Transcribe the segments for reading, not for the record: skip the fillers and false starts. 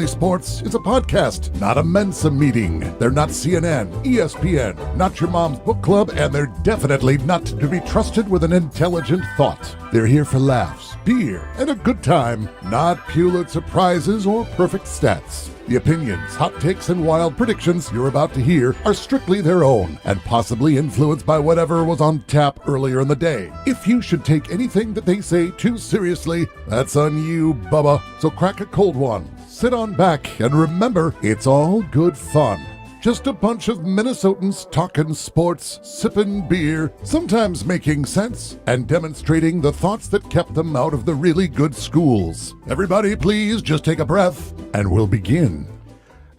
Sports is a podcast, not a Mensa meeting. They're not CNN, ESPN, not your mom's book club, and they're definitely not to be trusted with an intelligent thought. They're here for laughs, beer, and a good time, not Pulitzer Prizes or perfect stats. The opinions, hot takes, and wild predictions you're about to hear are strictly their own and possibly influenced by whatever was on tap earlier in the day. If you should take anything that they say too seriously, that's on you, Bubba. So crack a cold one, sit on back, and remember, it's all good fun. Just a bunch of Minnesotans talking sports, sipping beer, sometimes making sense, and demonstrating the thoughts that kept them out of the really good schools. Everybody, please just take a breath, and we'll begin.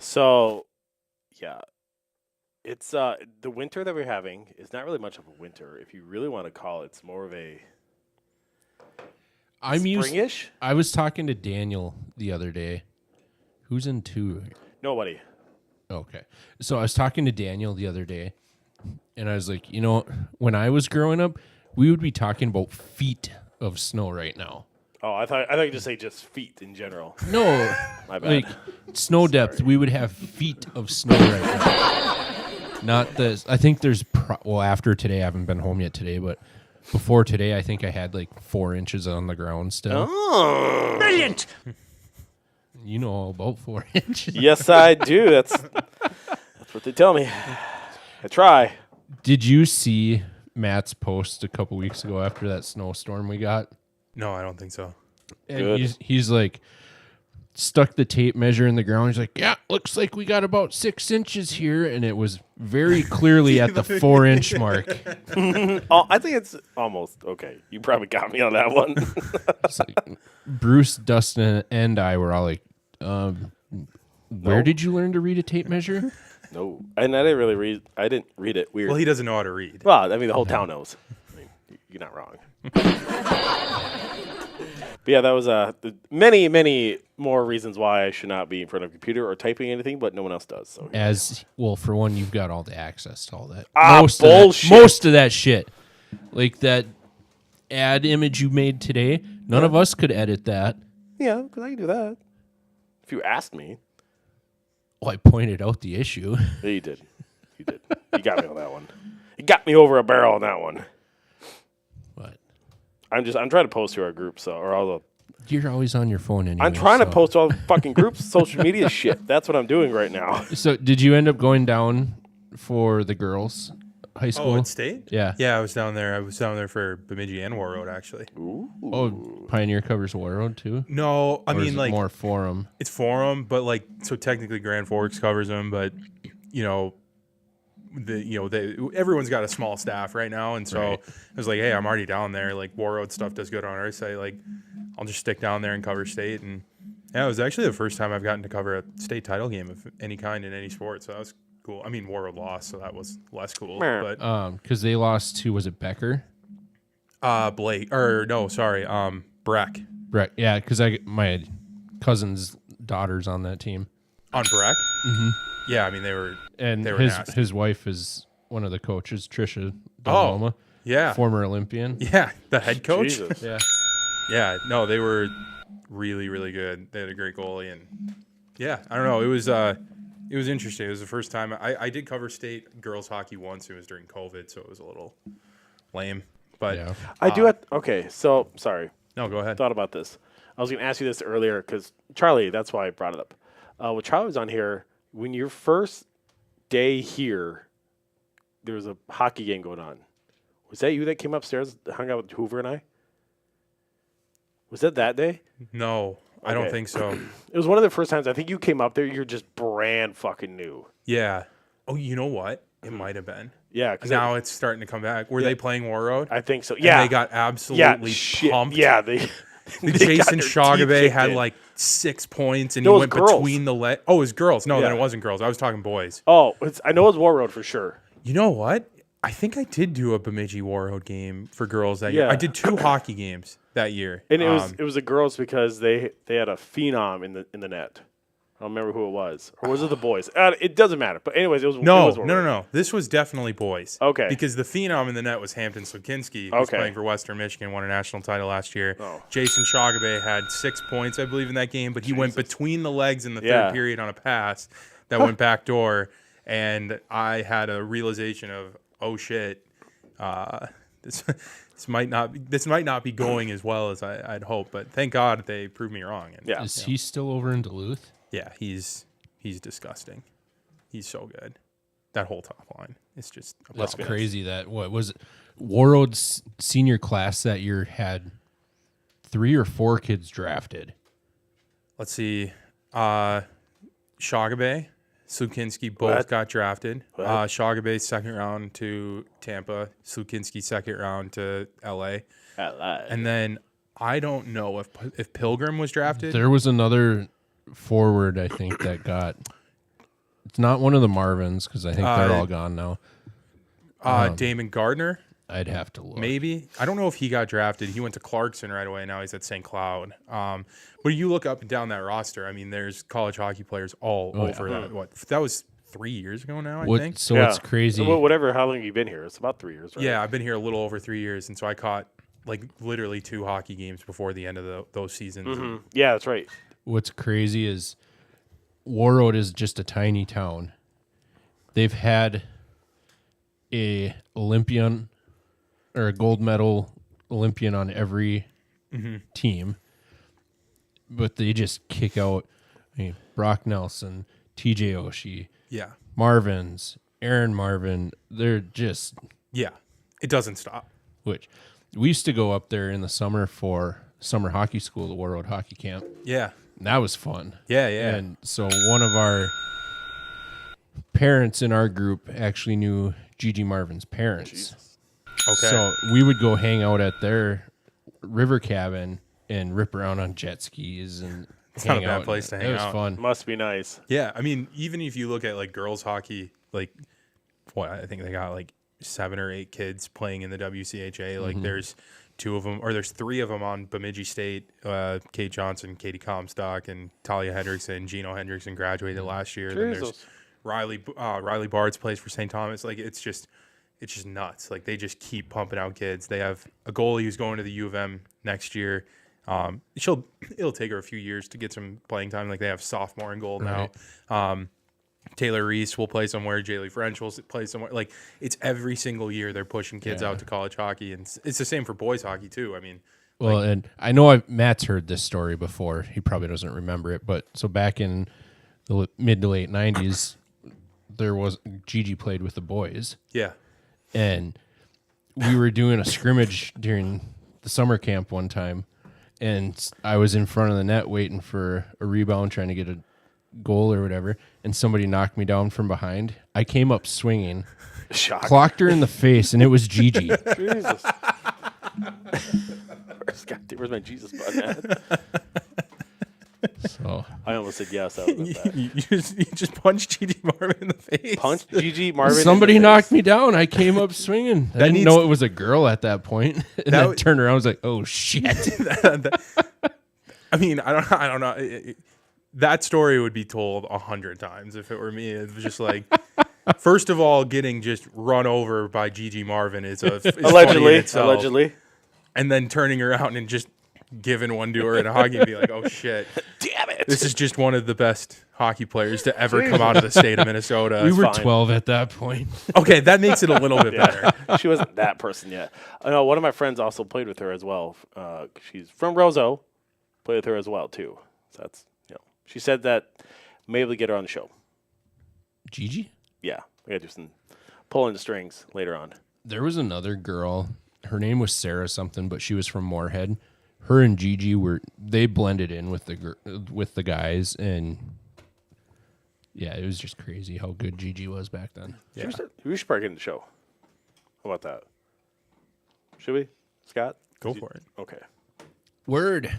So, yeah, it's the winter that we're having is not really much of a winter. If you really want to call it, it's more of a springish. I was talking to Daniel the other day. Who's in two? Nobody. Okay. So I was talking to Daniel the other day, and I was like, you know, when I was growing up, we would be talking about feet of snow right now. Oh, I thought you'd just say just feet in general. No. My bad. Like snow depth, we would have feet of snow right now. Not this. I think there's, after today, I haven't been home yet today, but before today, I think I had like 4 inches on the ground still. Oh. Brilliant! You know all about 4 inches. Yes, I do. That's what they tell me. I try. Did you see Matt's post a couple weeks ago after that snowstorm we got? No, I don't think so. And he's like, stuck the tape measure in the ground. He's like, yeah, looks like we got about 6 inches here. And it was very clearly at the 4-inch mark. Oh, I think it's almost okay. You probably got me on that one. It's like, Bruce, Dustin, and I were all like, where did you learn to read a tape measure? No, and I didn't really read. I didn't read it. Weird. Well, he doesn't know how to read. Well, I mean, the whole town knows. I mean, you're not wrong. But yeah, that was many, many more reasons why I should not be in front of a computer or typing anything, but no one else does. So for one, you've got all the access to all that. Bullshit. Most of that shit, like that ad image you made today. None of us could edit that. Yeah, because I can do that. If you asked me. Well, I pointed out the issue. Yeah, you did. You did. You got me on that one. You got me over a barrel on that one. What? I'm trying to post to our group, or all the. You're always on your phone anyway. I'm trying to post to all the fucking groups, social media shit. That's what I'm doing right now. So, did you end up going down for the girls' high school? Oh, at State? Yeah. Yeah, I was down there. I was down there for Bemidji and War Road, actually. Ooh. Oh, Pioneer covers War Road too? No, I Or mean, is it like, more Forum. it's Forum, but like, so technically Grand Forks covers them, but you know, everyone's got a small staff right now, and so Right. I was like, hey, I'm already down there. Like, War Road stuff does good on our site. Like, I'll just stick down there and cover State. And yeah, it was actually the first time I've gotten to cover a state title game of any kind in any sport, so that was cool. I mean, War Road lost, so that was less cool. But Because they lost to, was it Becker? Blake, or no, sorry, Breck. Right. Yeah, because my cousin's daughter's on that team. On Breck? Mm-hmm. Yeah, I mean, they were nasty. his wife is one of the coaches, Trisha Donoma, Yeah. former Olympian. Yeah, the head coach. Jesus. Yeah. Yeah, no, they were really, really good. They had a great goalie, and yeah, I don't know. It was interesting. It was the first time I did cover state girls hockey once. It was during COVID, so it was a little lame. But Yeah. I do have. Okay, so sorry. No, go ahead. Thought about this. I was going to ask you this earlier because Charlie. That's why I brought it up. When Charlie was on here, when your first day here, there was a hockey game going on. Was that you that came upstairs, hung out with Hoover and I? Was that day? No, I don't Okay. think so. It was one of the first times I think you came up there. You're just brand fucking new. Yeah. Oh, you know what? It might have been. Yeah, because Now it's starting to come back. Were they playing War Road? I think so. And Yeah, they got absolutely pumped. Yeah, they. The they got Jason their Shogabay teeth had kicked in. like 6 points, and No, he it was went girls. between the leg. Oh, it was girls. No, then Yeah. it wasn't girls. I was talking boys. Oh, I know it's War Road for sure. You know what? I think I did do a Bemidji War Road game for girls that year. Yeah. I did 2 hockey games that year. And it was the girls because they had a phenom in the net. I don't remember who it was. Or was it the boys? It doesn't matter. But anyways, it was No. This was definitely boys. Okay. Because the phenom in the net was Hampton Slukinski, who's playing for Western Michigan, won a national title last year. Oh. Jason Shagabe had 6 points, I believe, in that game, but he went between the legs in the third period on a pass that went backdoor, and I had a realization of, oh shit, this might not be going as well as I'd hoped, but thank God they proved me wrong. And, Is he still over in Duluth? Yeah, he's disgusting. He's so good. That whole top line, it's just That's crazy. That what was it? Warroad's senior class that year had 3 or 4 kids drafted. Let's see, Shagabe, Slukinski both got drafted. Shagabe second round to Tampa, Slukinski second round to LA. And then I don't know if Pilgrim was drafted. There was another forward, I think, that got. It's not one of the Marvins because I think they're all gone now. Damon Gardner. I'd have to look. Maybe. I don't know if he got drafted. He went to Clarkson right away. Now he's at St. Cloud. But you look up and down that roster, I mean, there's college hockey players all over that. That was 3 years ago now, I think. So it's crazy. Well, whatever, how long have you been here? It's about 3 years, right? Yeah, I've been here a little over 3 years, and so I caught like literally 2 hockey games before the end of those seasons. Mm-hmm. Yeah, that's right. What's crazy is Warroad is just a tiny town. They've had a Olympian or a gold medal Olympian on every team, but they just kick out Brock Nelson, TJ Oshie, Marvin's, Aaron Marvin. They're just it doesn't stop. Which we used to go up there in the summer for summer hockey school, the Warroad Hockey Camp. Yeah. That was fun. Yeah. And so one of our parents in our group actually knew Gigi Marvin's parents. Jesus. Okay. So we would go hang out at their river cabin and rip around on jet skis and it's hang not a bad out. place to hang out. It was fun. Must be nice. Yeah, I mean, even if you look at like girls hockey, like I think they got like 7 or 8 kids playing in the WCHA. Like there's 2 of them, or there's 3 of them on Bemidji State. Kate Johnson, Katie Comstock, and Talia Hendrickson. Gino Hendrickson graduated last year. Then there's Riley Bards plays for St. Thomas. Like it's just nuts. Like they just keep pumping out kids. They have a goalie who's going to the U of M next year. It'll take her a few years to get some playing time. Like they have sophomore in goal now. Taylor Reese will play somewhere. Jaylee French will play somewhere. Like it's every single year they're pushing kids out to college hockey, and it's the same for boys hockey too. I mean, well, and I know Matt's heard this story before. He probably doesn't remember it, but so back in the mid to late 90s, there was Gigi played with the boys. Yeah, and we were doing a scrimmage during the summer camp one time, and I was in front of the net waiting for a rebound, trying to get a goal or whatever, and somebody knocked me down from behind. I came up swinging, clocked her in the face, and it was Gigi. Jesus. Where's my Jesus button at? So I almost said yes. That was bad. you just punched Gigi Marvin in the face. Punched Gigi Marvin. Somebody knocked me down. I came up swinging. I didn't know it was a girl at that point. And then turned around. I was like, "Oh shit!" I mean, I don't know. That story would be told 100 times if it were me. It was just like, first of all, getting just run over by Gigi Marvin is allegedly, and then turning around and just giving one to her in a hockey and be like, "Oh shit, damn it! This is just one of the best hockey players to ever come out of the state of Minnesota." We were 12 at that point. Okay, that makes it a little bit better. She wasn't that person yet. I know one of my friends also played with her as well. She's from Roseau, played with her as well too. So that's she said that maybe we'll get her on the show. Gigi? Yeah, we got to do some pulling the strings later on. There was another girl. Her name was Sarah something, but she was from Moorhead. Her and Gigi they blended in with the guys, and yeah, it was just crazy how good Gigi was back then. Yeah. We should probably get in the show. How about that? Should we, Scott? Go for it. Okay. Word.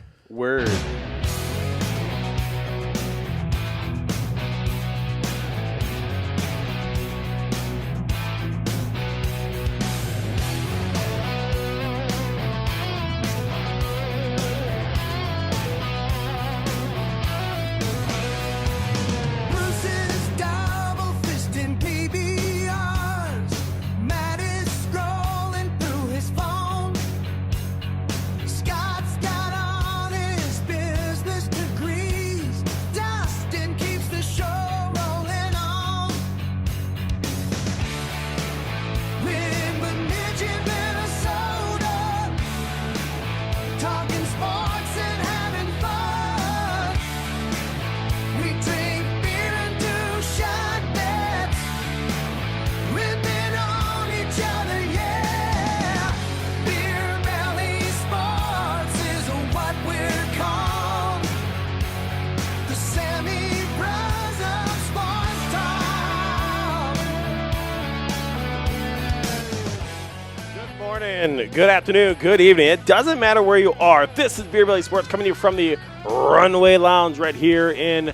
morning, good afternoon, good evening. It doesn't matter where you are. This is Beer Belly Sports coming to you from the Runway Lounge right here in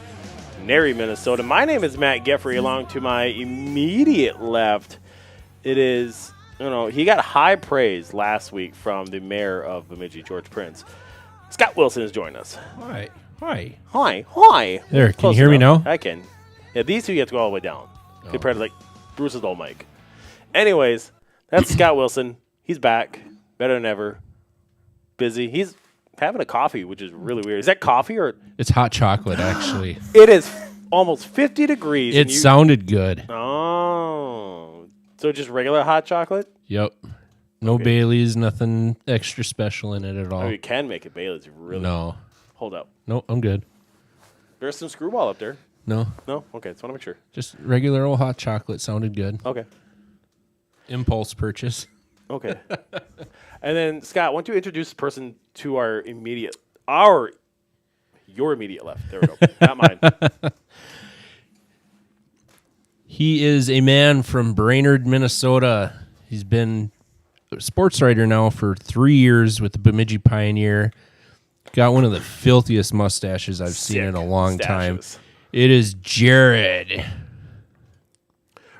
Nary, Minnesota. My name is Matt Geffrey. Along to my immediate left, it is, he got high praise last week from the mayor of Bemidji, George Prince. Scott Wilson is joining us. Hi. There, can Close you hear me enough. now? I can. Yeah, these two you have to go all the way down compared to like Bruce's old mic. Anyways, that's Scott Wilson. He's back, better than ever. Busy. He's having a coffee, which is really weird. Is that coffee or? It's hot chocolate, actually. It is almost 50 degrees. It sounded good. Oh, so just regular hot chocolate? Yep. No Okay. Baileys, nothing extra special in it at all. Oh, you can make it Bailey's. Really? No. Hold up. No, I'm good. There's some screwball up there. No, No? Okay, just want to make sure. just regular old hot chocolate sounded good. Okay. Impulse purchase. Okay. And then, Scott, why don't you introduce the person to your immediate left. There we go. Not mine. He is a man from Brainerd, Minnesota. He's been a sports writer now for 3 years with the Bemidji Pioneer. Got one of the filthiest mustaches I've seen in a long time. Stashes. It is Jared.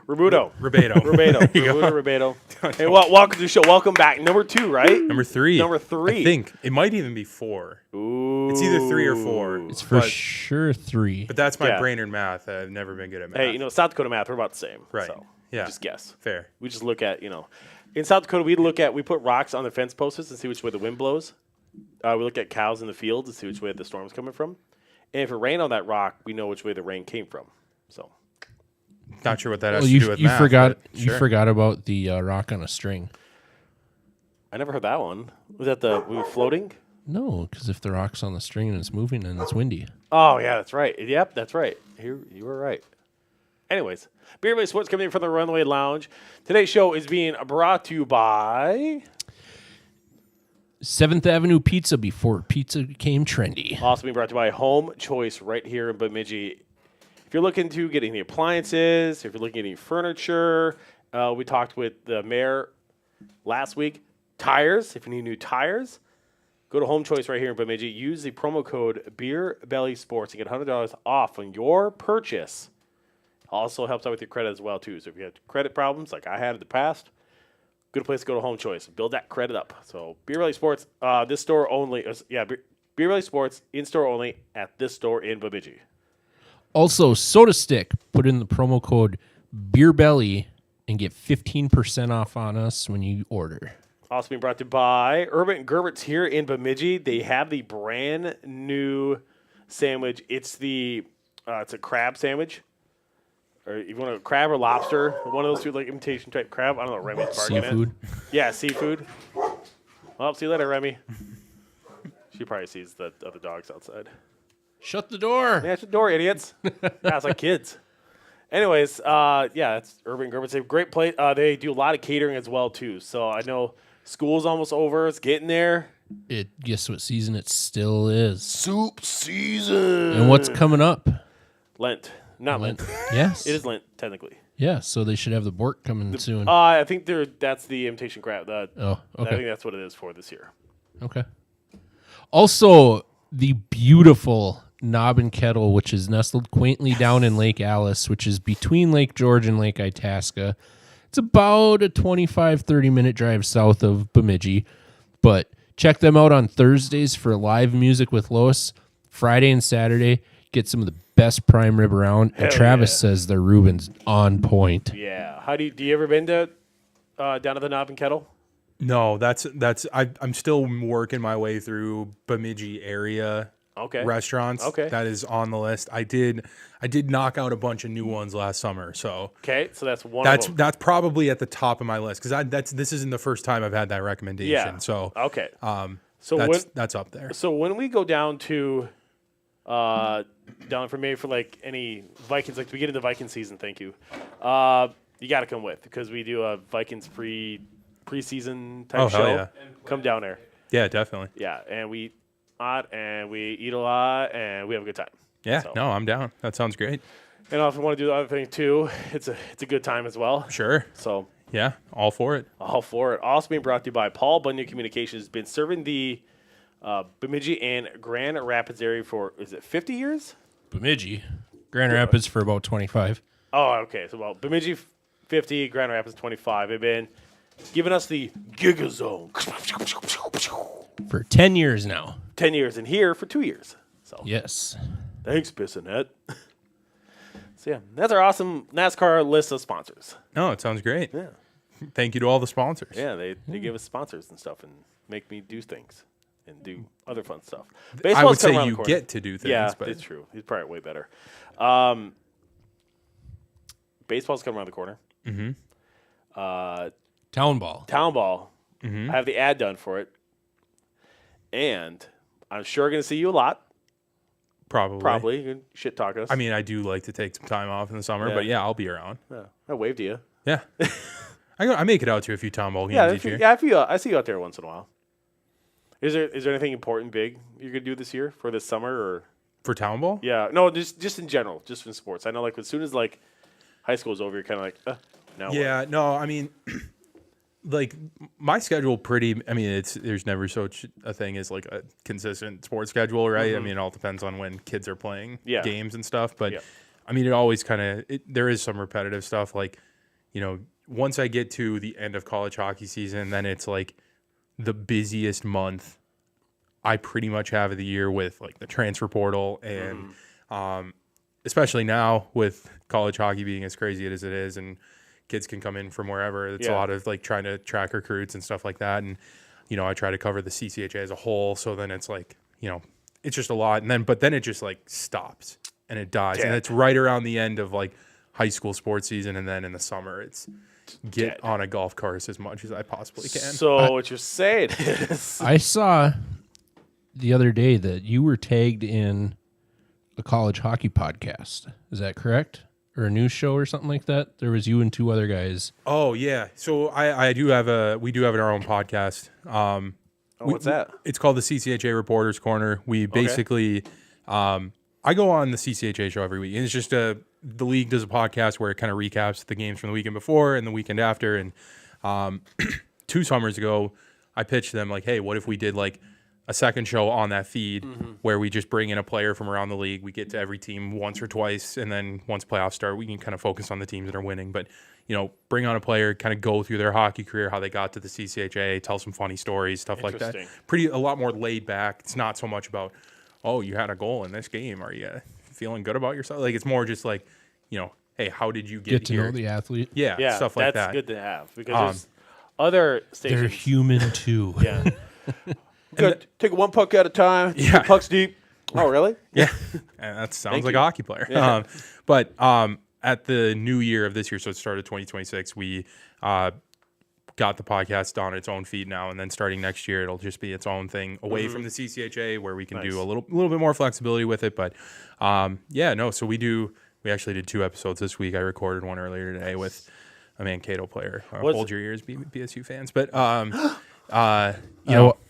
Rubabo. Rubabo. Rubabo. Hey, welcome to the show. Welcome back. Number 2, right? Number 3. Number 3. I think it might even be 4. Ooh. It's either 3 or 4. It's for sure 3. But that's my Yeah. Brainerd math. I've never been good at math. Hey, South Dakota math, we're about the same. Right. So Yeah. just guess. Fair. We just look at, in South Dakota, we put rocks on the fence posts and see which way the wind blows. We look at cows in the fields and see which way the storm's coming from. And if it rained on that rock, we know which way the rain came from. So Not sure what that has Well, to do with math. But you sure. forgot about the rock on a string. I never heard that one. Was that we were floating? No, because if the rock's on the string and it's moving and it's windy. Oh, yeah, that's right. Yep, that's right. You were right. Anyways, Beer Belly Sports coming in from the Runway Lounge. Today's show is being brought to you by 7th Avenue Pizza before pizza became trendy. also being brought to you by Home Choice right here in Bemidji. If you're looking to get any appliances, if you're looking at any furniture, we talked with the mayor last week. Tires, if you need new tires, go to Home Choice right here in Bemidji. Use the promo code Beer Belly Sports and get $100 off on your purchase. Also helps out with your credit as well too. So if you have credit problems like I had in the past, good place to go to Home Choice. Build that credit up. So Beer Belly Sports, this store only. Beer Belly Sports in store only at this store in Bemidji. Also, Soda Stick. Put in the promo code Beer Belly and get 15% off on us when you order. Also being brought to you by Urban Gerbert's here in Bemidji. They have the brand new sandwich. It's it's a crab sandwich. Or if you want a crab or lobster, one of those two, like imitation type crab. I don't know, Remy's barking Seafood. it. Yeah, seafood. Well, see you later, Remy. She probably sees the other dogs outside. Shut the door. Yeah, shut the door, idiots. Yeah, it's like kids. Anyways, it's Urban Gerbert's. They have a great place. They do a lot of catering as well, too. So I know school's almost over. It's getting there. Guess what season it still is? Soup season. And what's coming up? Lent. Not Lent. Yes. It is Lent, technically. Yeah, so they should have the Bork coming soon. I think that's the imitation crab. Oh, I okay. think that's what it is for this year. Okay. Also, the beautiful Knob and Kettle, which is nestled quaintly down in Lake Alice, which is between Lake George and Lake Itasca. It's about a 25-30-minute drive south of Bemidji. But check them out on Thursdays for live music with Lois. Friday and Saturday, get some of the best prime rib around. And Hell Travis yeah. says their Reuben's on point. Yeah. Do you ever been to down to the Knob and Kettle? No, I'm still working my way through Bemidji area restaurants. Okay. That is on the list. I did knock out a bunch of new ones last summer, so Okay, so that's one of them. that's probably at the top of my list because this isn't the first time I've had that recommendation. Yeah. So Okay. so that's up there. So when we go down to down for maybe for like any Vikings, like to begin of the Viking season, thank you. You got to come with because we do a Vikings preseason type show. Hell yeah. Come down there. Yeah, definitely. Yeah, and we eat a lot and we eat a lot and we have a good time. Yeah, So- no, I'm down. That sounds great. And if you want to do the other thing too, it's a good time as well. Sure. So Yeah, all for it. All for it. Also being brought to you by Paul Bunyan Communications. Been serving the Bemidji and Grand Rapids area for, is it 50 years? Bemidji. Grand Rapids for about 25. Oh, okay. So, well, Bemidji 50, Grand Rapids 25. They've been giving us the Giga Zone. For 10 years now. 10 years, and here for 2 years. So Yes. thanks, Bissonette. So, yeah, that's our awesome NASCAR list of sponsors. No, it sounds great. Yeah. Thank you to all the sponsors. Yeah, they give us sponsors and stuff and make me do things and do other fun stuff. I Baseball's would coming say around the you corner. get to do things. Yeah, but it's true. He's probably way better. Baseball's coming around the corner. Town ball. Town Ball. I have the ad done for it. And I'm sure going to see you a lot. Probably. You can shit talk us. I mean, I do like to take some time off in the summer, Yeah. but yeah, I'll be around. Yeah, I waved to you. Yeah. I make it out to a few town ball games Yeah, each year. I see you out there once in a while. Is there anything important, big you're going to do this year for this summer? Or For town ball? yeah, no, just in general, just in sports. I know, like, as soon as, like, high school's over, you're kind of like, now what? Yeah, no, I mean, like my schedule there's never such a thing as like a consistent sports schedule, right? I mean, it all depends on when kids are playing games and stuff, but I mean, it always there is some repetitive stuff. Like, once I get to the end of college hockey season, then it's like the busiest month I pretty much have of the year with like the transfer portal and, especially now with college hockey being as crazy as it is and kids can come in from wherever. It's a lot of like trying to track recruits and stuff like that. And, I try to cover the CCHA as a whole. So then it's like, it's just a lot. And but then it just like stops and it dies. And it's right around the end of like high school sports season. And then in the summer, it's get on a golf course as much as I possibly can. So what you're saying is, I saw the other day that you were tagged in a college hockey podcast. Is that correct? Or a news show or something like that? There was you and two other guys. Oh yeah. So we do have our own podcast. what's that? It's called the CCHA Reporters Corner. We basically, I go on the CCHA show every week. And it's just the league does a podcast where it kind of recaps the games from the weekend before and the weekend after. And 2 summers ago, I pitched them like, hey, what if we did like a second show on that feed where we just bring in a player from around the league. We get to every team once or twice, and then once playoffs start, we can kind of focus on the teams that are winning. But, bring on a player, kind of go through their hockey career, how they got to the CCHA, tell some funny stories, stuff like that. A lot more laid back. It's not so much about, oh, you had a goal in this game. Are you feeling good about yourself? Like, it's more just like, hey, how did you get to here? know the athlete. Yeah, stuff like that. That's good to have because there's other stations. They're human too. Yeah. Good. Take it one puck at a time. Yeah. Pucks deep. Oh, really? Yeah. And that sounds like you. a hockey player. Yeah. But at the new year of this year, so it started 2026, we got the podcast on its own feed now. And then starting next year, it'll just be its own thing away from the CCHA where we can do a little bit more flexibility with it. But so we actually did 2 episodes this week. I recorded one earlier today with a Mankato player. Hold your ears, BSU fans. But I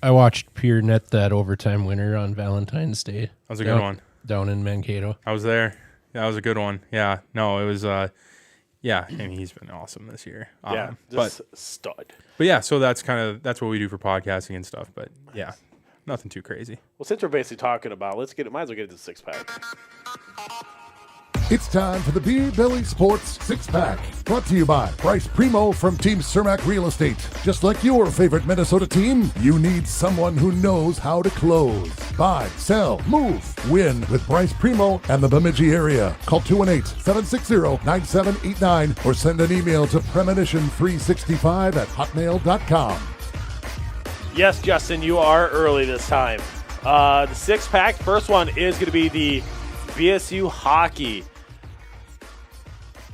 watched Pierre net that overtime winner on Valentine's Day. That was a good one. Down in Mankato. I was there. That was a good one. Yeah. No, it was, and he's been awesome this year. Stud. But yeah, so that's what we do for podcasting and stuff. But yeah, nothing too crazy. Well, since we're basically talking about, might as well get into the 6-pack. It's time for the Beer Belly Sports 6-Pack. Brought to you by Bryce Primo from Team Cermak Real Estate. Just like your favorite Minnesota team, you need someone who knows how to close. Buy, sell, move, win with Bryce Primo and the Bemidji area. Call 218-760-9789 or send an email to premonition365@hotmail.com. Yes, Justin, you are early this time. The 6-pack, first one is going to be the BSU Hockey.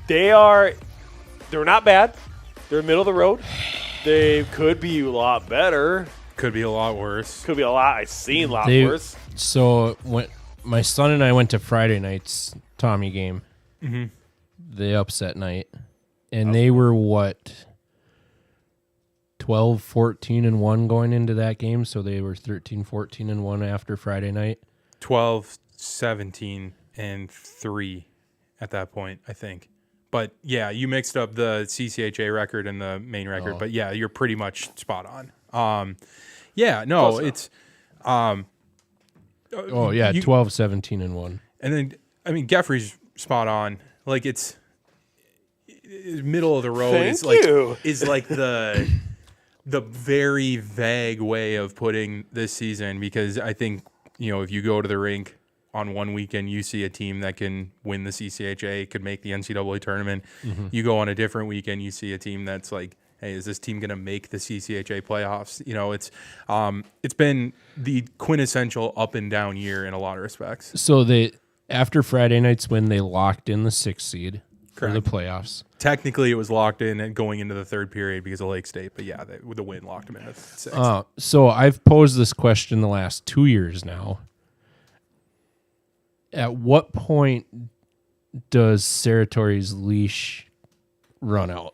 They're not bad. They're middle of the road. They could be a lot better. Could be a lot worse. I've seen a lot worse. So when my son and I went to Friday night's Tommy game, the upset night, and they were 12-14-1 going into that game, so they were 13-14-1 after Friday night. 12-17-3 at that point, I think. But yeah, you mixed up the CCHA record and the main record. But yeah, you're pretty much spot on. Yeah, no, Close enough. it's 12, 17, and 1. and then I mean Geffrey's spot on. Like it's middle of the road Thank you. is like the very vague way of putting this season, because I think, if you go to the rink on one weekend, you see a team that can win the CCHA, could make the NCAA tournament. Mm-hmm. You go on a different weekend, you see a team that's like, hey, is this team going to make the CCHA playoffs? It's been the quintessential up and down year in a lot of respects. So after Friday night's win, they locked in the 6th seed for the playoffs. Technically, it was locked in and going into the third period because of Lake State, but yeah, the win locked them into 6. So I've posed this question the last 2 years now. At what point does Saratori's leash run out?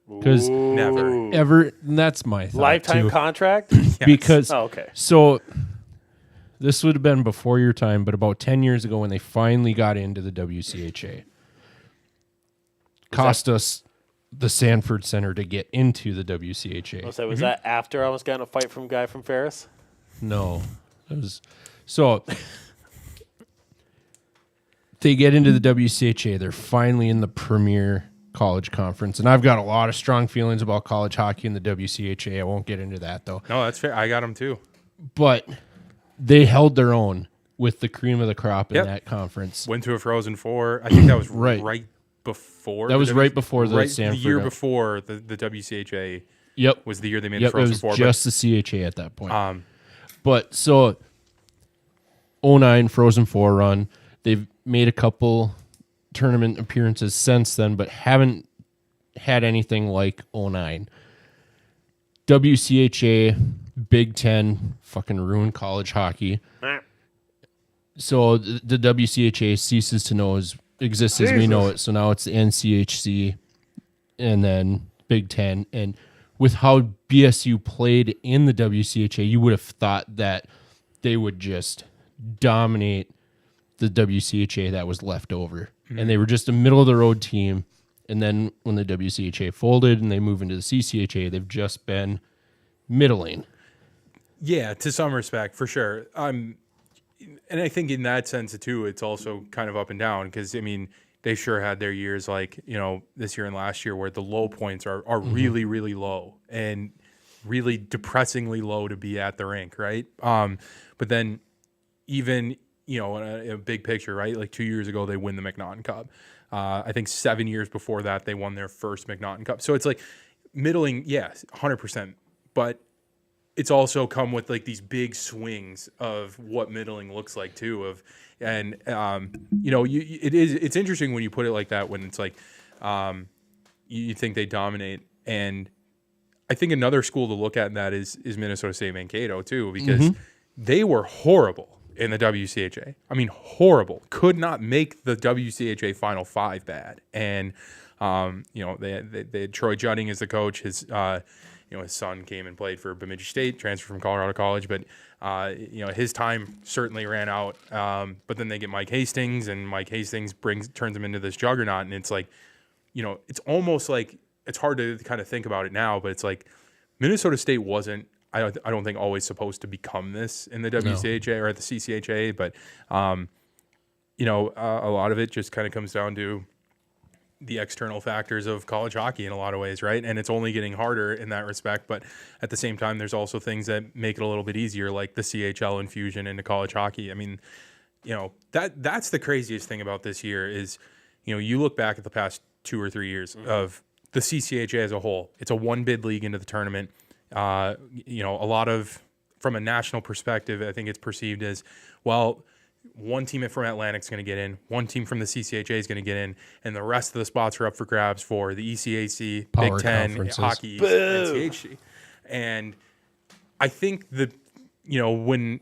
Because Never. that's my thought Lifetime too. contract? Because okay. So this would have been before your time, but about 10 years ago when they finally got into the WCHA, cost us the Sanford Center to get into the WCHA. Was that after I was getting a fight from a guy from Ferris? No, it was so. They get into the WCHA. They're finally in the Premier College Conference, and I've got a lot of strong feelings about college hockey in the WCHA. I won't get into that though. No, that's fair. I got them too. But they held their own with the cream of the crop in that conference. Went to a Frozen Four. I think that was right before. That was right before the Sanford. The year before the WCHA. Yep, was the year they made the Frozen Four. It was just the CHA at that point. But so 09 Frozen Four run. They've made a couple tournament appearances since then, but haven't had anything like 09. WCHA, Big Ten, fucking ruined college hockey. So the WCHA ceases to exist as we know it. So now it's the NCHC and then Big Ten. And with how BSU played in the WCHA, you would have thought that they would just dominate the WCHA that was left over. Mm-hmm. And they were just a middle-of-the-road team. And then when the WCHA folded and they move into the CCHA, they've just been middling. Yeah, to some respect, for sure. And I think in that sense, too, it's also kind of up and down because, I mean, they sure had their years like, this year and last year where the low points are really, really low and really depressingly low to be at the rink, right? But then even, in a big picture, right? Like 2 years ago, they win the McNaughton Cup. I think 7 years before that, they won their first McNaughton Cup. So it's like middling, yes, 100%. But it's also come with like these big swings of what middling looks like too. It's interesting when you put it like that, when it's like you think they dominate. And I think another school to look at in that is Minnesota State Mankato too, because they were horrible in the WCHA. I mean, horrible. Could not make the WCHA Final Five bad. And, they had Troy Judding as the coach. His son came and played for Bemidji State, transferred from Colorado College. But, his time certainly ran out. But then they get Mike Hastings, and Mike Hastings turns him into this juggernaut. And it's like, it's almost like, it's hard to kind of think about it now, but it's like Minnesota State wasn't, I don't think always supposed to become this in the WCHA or at the CCHA, but a lot of it just kind of comes down to the external factors of college hockey in a lot of ways, right? And it's only getting harder in that respect, but at the same time, there's also things that make it a little bit easier, like the CHL infusion into college hockey. I mean, that's the craziest thing about this year is, you look back at the past 2 or 3 years of the CCHA as a whole. It's a one-bid league into the tournament. A lot of, from a national perspective, I think it's perceived as, well, one team from Atlantic's going to get in, one team from the CCHA is going to get in, and the rest of the spots are up for grabs for the ECAC, Power Big Ten, conferences. Hockey, NCHC. And I think that, when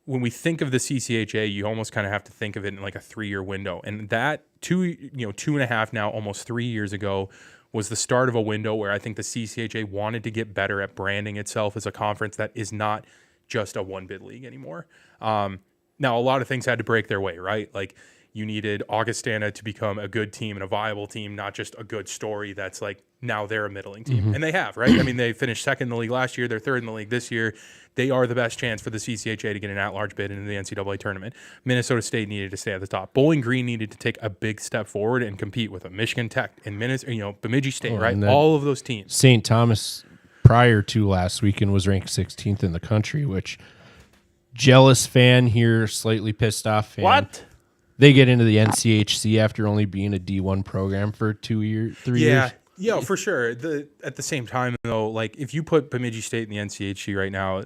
we think of the CCHA, you almost kind of have to think of it in like a 3-year window. And that 2.5 now, almost 3 years ago, was the start of a window where I think the CCHA wanted to get better at branding itself as a conference that is not just a one-bid league anymore. Now, a lot of things had to break their way, right? Like, You needed Augustana to become a good team and a viable team, not just a good story that's like now they're a middling team. And they have, right? I mean, they finished second in the league last year. They're third in the league this year. They are the best chance for the CCHA to get an at-large bid into the NCAA tournament. Minnesota State needed to stay at the top. Bowling Green needed to take a big step forward and compete with them. Michigan Tech and Bemidji State, right? All of those teams. St. Thomas, prior to last weekend, was ranked 16th in the country, which jealous fan here, slightly pissed off fan. What? They get into the NCHC after only being a D1 program for 3 years. Yeah, for sure. At the same time, though, like if you put Bemidji State in the NCHC right now,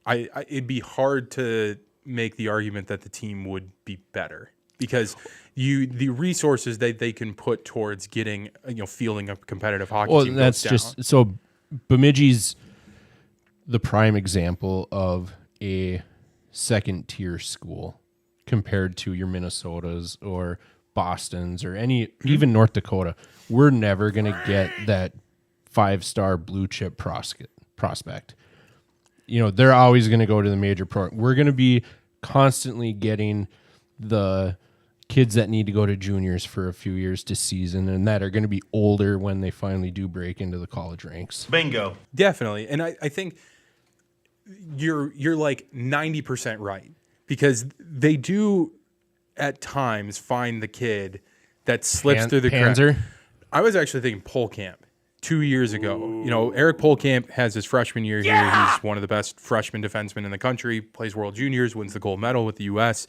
it'd be hard to make the argument that the team would be better because the resources that they can put towards getting fielding a competitive hockey team. Well, that's just so Bemidji's the prime example of a second tier school compared to your Minnesotas or Bostons or even North Dakota. We're never going to get that 5-star blue chip prospect. They're always going to go to the major pro. We're going to be constantly getting the kids that need to go to juniors for a few years to season and that are going to be older when they finally do break into the college ranks. Bingo. Definitely. And I think you're like 90% right because they do at times find the kid that slips through the cracks. I was actually thinking Polkamp 2 years ago. Eric Polkamp has his freshman year here. He's one of the best freshman defensemen in the country, plays World Juniors, wins the gold medal with the U.S.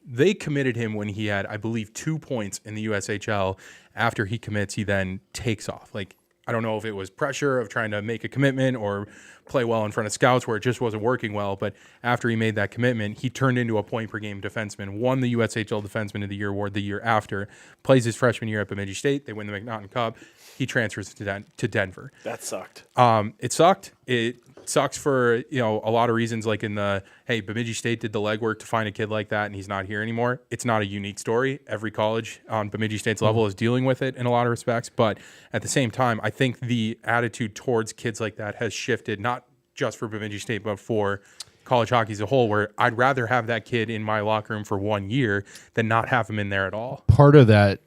They committed him when he had, I believe, 2 points in the USHL. After he commits, he then takes off. Like, I don't know if it was pressure of trying to make a commitment or play well in front of scouts where it just wasn't working well. But after he made that commitment, he turned into a point-per-game defenseman, won the USHL Defenseman of the Year award the year after, plays his freshman year at Bemidji State. They win the McNaughton Cup. He transfers to Denver. That sucked. It sucked. It sucks for a lot of reasons, like Bemidji State did the legwork to find a kid like that and he's not here anymore. It's not a unique story. Every college on Bemidji State's level is dealing with it in a lot of respects, but at the same time, I think the attitude towards kids like that has shifted, not just for Bemidji State, but for college hockey as a whole, where I'd rather have that kid in my locker room for 1 year than not have him in there at all. Part of that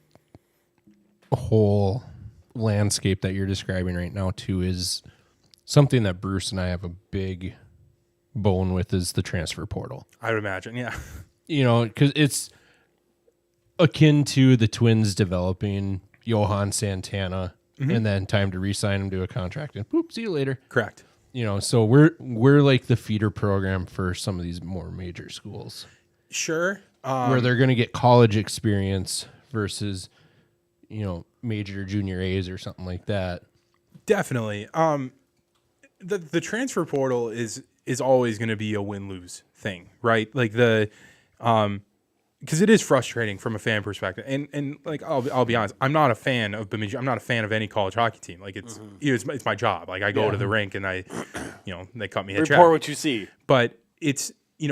whole landscape that you're describing right now too is something that Bruce and I have a big bone with is the transfer portal. I would imagine, yeah. Because it's akin to the Twins developing Johan Santana and then time to re-sign him to a contract and boop, see you later. Correct. So we're like the feeder program for some of these more major schools. Sure. Where they're going to get college experience versus, major junior A's or something like that. Definitely. The transfer portal is always going to be a win-lose thing, right? Like because it is frustrating from a fan perspective. And like I'll be honest, I'm not a fan of Bemidji. I'm not a fan of any college hockey team. Like it's my job. Like I go to the rink and they cut me a check. Report what you see. But it's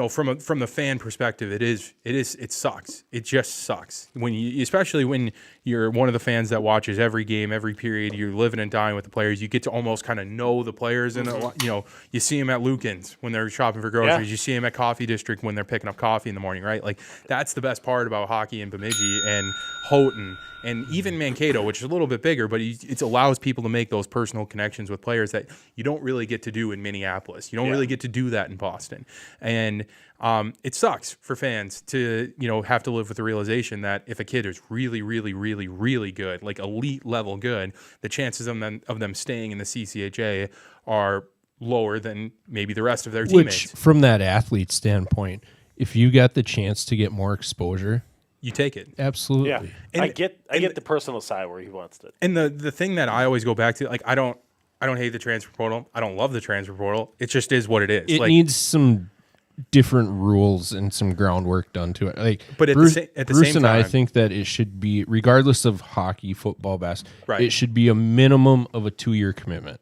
from the fan perspective, it sucks. It just sucks especially when you're one of the fans that watches every game, every period. You're living and dying with the players. You get to almost kind of know the players, and you see them at Lucan's when they're shopping for groceries. Yeah. You see them at Coffee District when they're picking up coffee in the morning, right? Like that's the best part about hockey in Bemidji and Houghton. And even Mankato, which is a little bit bigger, but it allows people to make those personal connections with players that you don't really get to do in Minneapolis. You don't really get to do that in Boston. And it sucks for fans to, have to live with the realization that if a kid is really, really, really, really good, like elite level good, the chances of them staying in the CCHA are lower than maybe the rest of their teammates. Which, from that athlete standpoint, if you got the chance to get more exposure, you take it. Absolutely. Yeah. And I get the personal side where he wants it. And the thing that I always go back to, like I don't hate the transfer portal. I don't love the transfer portal. It just is what it is. It needs some different rules and some groundwork done to it. Like, but Bruce same and time, I think that it should be, regardless of hockey, football, basketball, right. It should be a minimum of a 2-year commitment.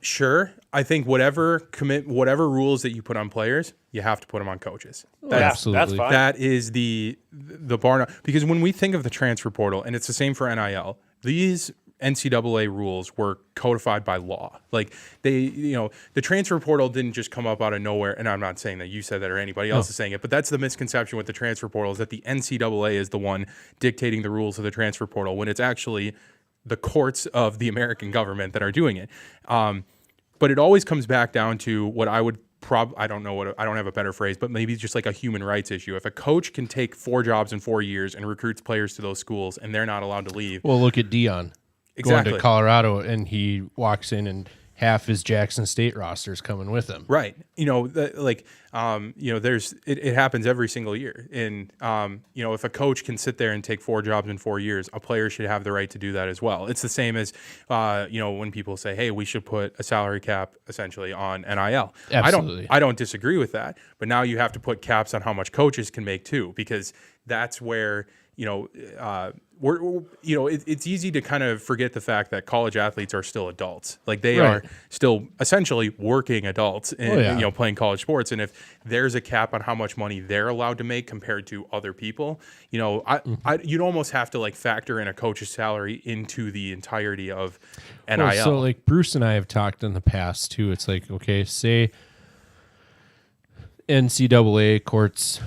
Sure. I think whatever rules that you put on players, you have to put them on coaches. Absolutely. That's fine. That is the bar. Because when we think of the transfer portal, and it's the same for NIL, these NCAA rules were codified by law. Like the transfer portal didn't just come up out of nowhere. And I'm not saying that you said that or anybody else is saying it, but that's the misconception with the transfer portal, is that the NCAA is the one dictating the rules of the transfer portal, when it's actually the courts of the American government that are doing it. But it always comes back down to what I would I don't have a better phrase, but maybe just like a human rights issue. If a coach can take 4 jobs in 4 years and recruits players to those schools and they're not allowed to leave. Well, look at Dion going to Colorado, and he walks in and half his Jackson State roster is coming with him. Right. It happens every single year. And, if a coach can sit there and take 4 jobs in 4 years, a player should have the right to do that as well. It's the same as, when people say, hey, we should put a salary cap essentially on NIL. Absolutely. I don't disagree with that. But now you have to put caps on how much coaches can make too, because that's where, it's easy to kind of forget the fact that college athletes are still adults. Like they are still essentially working adults and playing college sports. And if there's a cap on how much money they're allowed to make compared to other people, you'd almost have to like factor in a coach's salary into the entirety of NIL. Well, so like Bruce and I have talked in the past too. It's like, okay, say NCAA courts,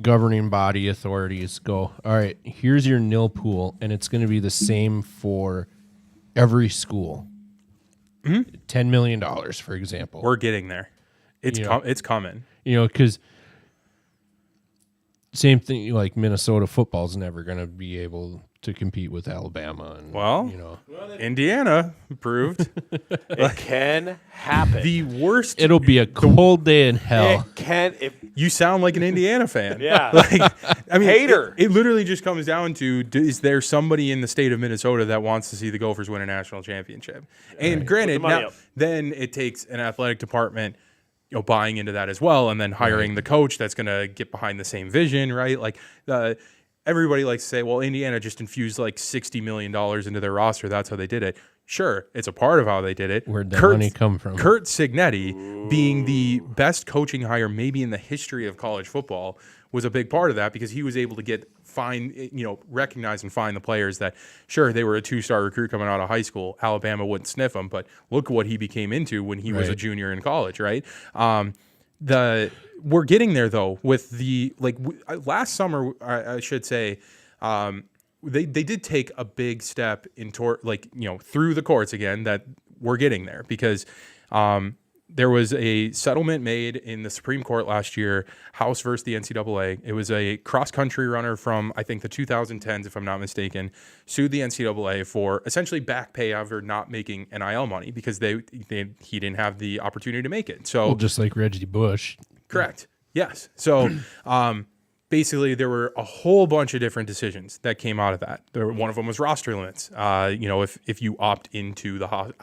governing body authorities go, all right, here's your nil pool, and it's going to be the same for every school. $10 million, for example. We're getting there. It's coming. Because same thing, like Minnesota football's never going to be able to compete with Alabama. And, Indiana proved. It can happen. The worst. It'll be a cold day in hell. It can. You sound like an Indiana fan. Yeah. Hater. It literally just comes down to, is there somebody in the state of Minnesota that wants to see the Gophers win a national championship? And granted, then it takes an athletic department buying into that as well, and then hiring the coach that's going to get behind the same vision, right? Like everybody likes to say, well, Indiana just infused like $60 million into their roster. That's how they did it. Sure, it's a part of how they did it. Where'd that money come from? Curt Cignetti, being the best coaching hire maybe in the history of college football, was a big part of that, because he was able to recognize and find the players that, sure, they were a 2-star recruit coming out of high school. Alabama wouldn't sniff him, but look what he became into when he was a junior in college, right? We're getting there though with last summer, I should say, they did take a big step through the courts again, that we're getting there, because there was a settlement made in the Supreme Court last year, House versus the NCAA. It was a cross-country runner from, I think, the 2010s, if I'm not mistaken, sued the NCAA for essentially back pay over not making NIL money, because he didn't have the opportunity to make it. So just like Reggie Bush. Correct. Yes. So basically, there were a whole bunch of different decisions that came out of that. One of them was roster limits. If you opt into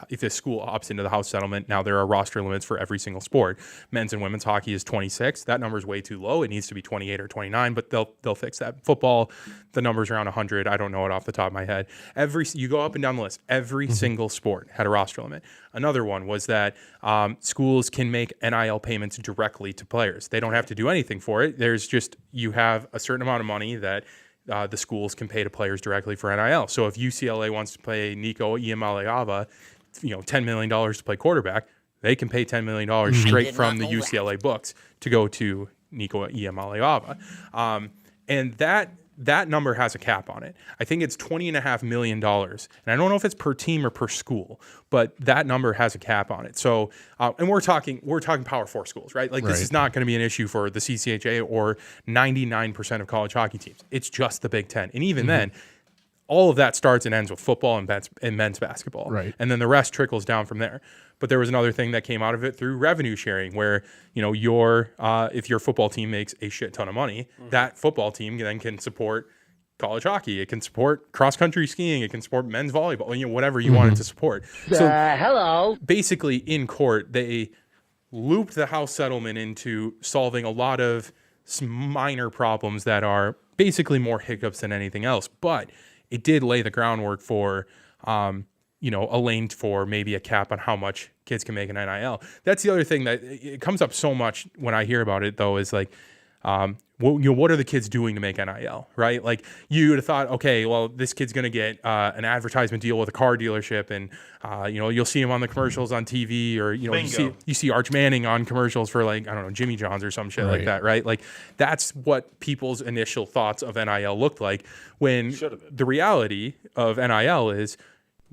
if the school opts into the House settlement, now there are roster limits for every single sport. Men's and women's hockey is 26. That number is way too low. It needs to be 28 or 29, but they'll fix that. Football, the number's around 100. I don't know it off the top of my head. You go up and down the list. Every single sport had a roster limit. Another one was that schools can make NIL payments directly to players. They don't have to do anything for it. There's just, you have a certain amount of money that the schools can pay to players directly for NIL. So if UCLA wants to pay Nico Iamaleava, $10 million to play quarterback, they can pay $10 million straight from the UCLA books to go to Nico Iamaleava. And that number has a cap on it. I think it's $20.5 million. And I don't know if it's per team or per school, but that number has a cap on it. So, and we're talking Power 4 schools, right? Like this is not going to be an issue for the CCHA or 99% of college hockey teams. It's just the Big Ten. And even then, all of that starts and ends with football and men's basketball. Right. And then the rest trickles down from there. But there was another thing that came out of it through revenue sharing, where if your football team makes a shit ton of money, that football team then can support college hockey. It can support cross country skiing. It can support men's volleyball. Whatever you want it to support. So basically, in court, they looped the House settlement into solving a lot of minor problems that are basically more hiccups than anything else. But it did lay the groundwork for a lane for maybe a cap on how much kids can make in NIL. That's the other thing that it comes up so much when I hear about it, though, is like what are the kids doing to make NIL, right? Like you would have thought, okay, well, this kid's going to get an advertisement deal with a car dealership, and you'll see him on the commercials on TV, or you see Arch Manning on commercials for, like, I don't know, Jimmy John's or some shit like that, right? Like that's what people's initial thoughts of NIL looked like, when the reality of NIL is,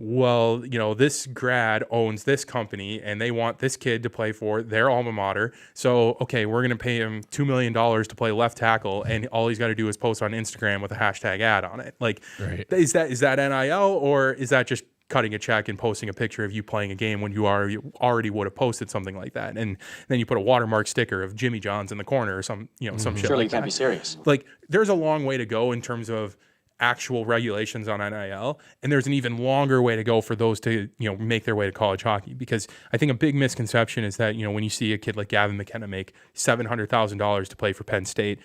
well, this grad owns this company and they want this kid to play for their alma mater. So, okay, we're going to pay him $2 million to play left tackle, and all he's got to do is post on Instagram with a hashtag ad on it. Like, is that NIL, or is that just cutting a check and posting a picture of you playing a game when you already would have posted something like that? And then you put a watermark sticker of Jimmy John's in the corner or some shit. Surely like can't that. Be serious. Like, there's a long way to go in terms of actual regulations on NIL, and there's an even longer way to go for those to make their way to college hockey, because I think a big misconception is that when you see a kid like Gavin McKenna make $700,000 to play for Penn State,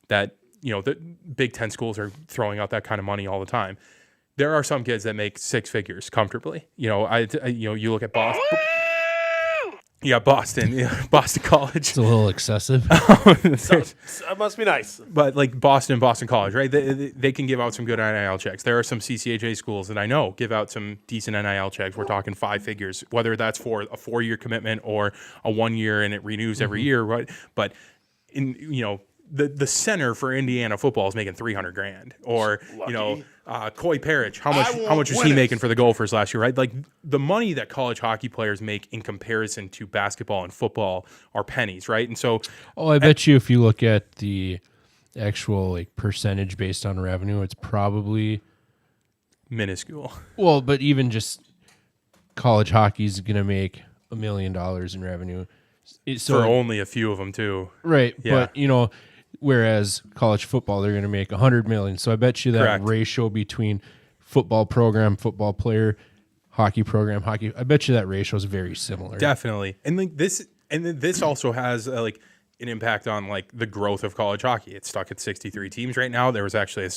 that the Big Ten schools are throwing out that kind of money all the time. There are some kids that make six figures comfortably. You look at Boston. Yeah, Boston College. It's a little excessive. That must be nice. But like Boston College, right? They can give out some good NIL checks. There are some CCHA schools that I know give out some decent NIL checks. We're talking 5 figures, whether that's for a 4-year commitment or a 1 year and it renews every year, right? But the center for Indiana football is making $300,000, or Coy Parrish. How much was he making for the Gophers last year? Right, like the money that college hockey players make in comparison to basketball and football are pennies, right? And so, I bet you if you look at the actual percentage based on revenue, it's probably minuscule. Well, but even just college hockey is going to make $1 million in revenue. For only a few of them too. Right. Yeah. But, whereas college football, they're going to make $100 million. So I bet you that Correct. ratio between football program, football player, hockey program, hockey, I bet you that ratio is very similar. Definitely. And this also has an impact on the growth of college hockey. It's stuck at 63 teams right now. There was actually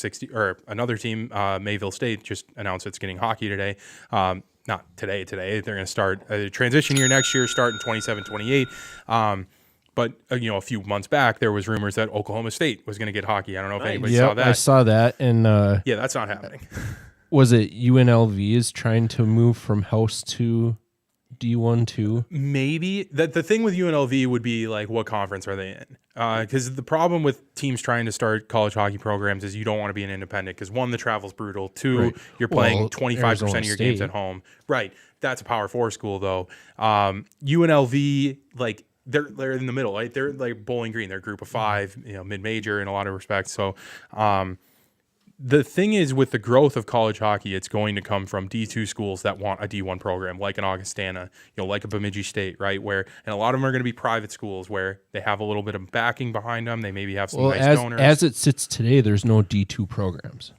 another team, Mayville State, just announced it's getting hockey today. Not today. They're going to start a transition year next year, start in 27-28. But a few months back, there was rumors that Oklahoma State was going to get hockey. I don't know if anybody saw that. I saw that. And yeah, that's not happening. Was it UNLV is trying to move from house to D1 too? Maybe. The thing with UNLV would be what conference are they in? Because the problem with teams trying to start college hockey programs is you don't want to be an independent, because 1, the travel's brutal. 2, you're playing 25% of your games at home. Right. That's a Power 4 school though. UNLV, they're in the middle, right? They're like Bowling Green. They're a group of 5, mid-major in a lot of respects. So the thing is, with the growth of college hockey, it's going to come from D2 schools that want a D1 program, like an Augustana, like a Bemidji State, right? And a lot of them are going to be private schools where they have a little bit of backing behind them. They maybe have some nice donors. As it sits today, there's no D2 programs.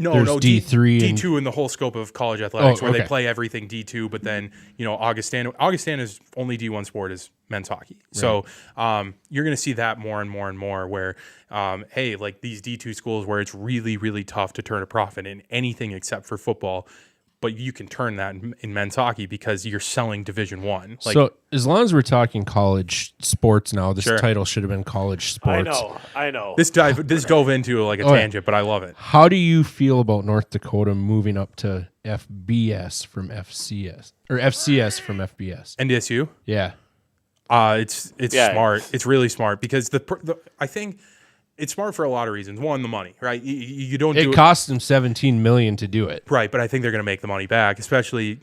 No, D3 D2 in the whole scope of college athletics, where they play everything D2, but then Augustana's only D1 sport is men's hockey. Right. So you're going to see that more and more and more, where these D2 schools where it's really, really tough to turn a profit in anything except for football, but you can turn that in men's hockey because you're selling Division I. So as long as we're talking college sports now, this title should have been college sports. I know. This dove into a tangent, but I love it. How do you feel about North Dakota moving up to FBS from FCS, or FCS from FBS? NDSU? Yeah. It's smart. It's really smart, because I think it's smart for a lot of reasons. 1, the money, right? You don't. It cost them $17 million to do it, right? But I think they're going to make the money back, especially,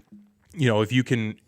if you can.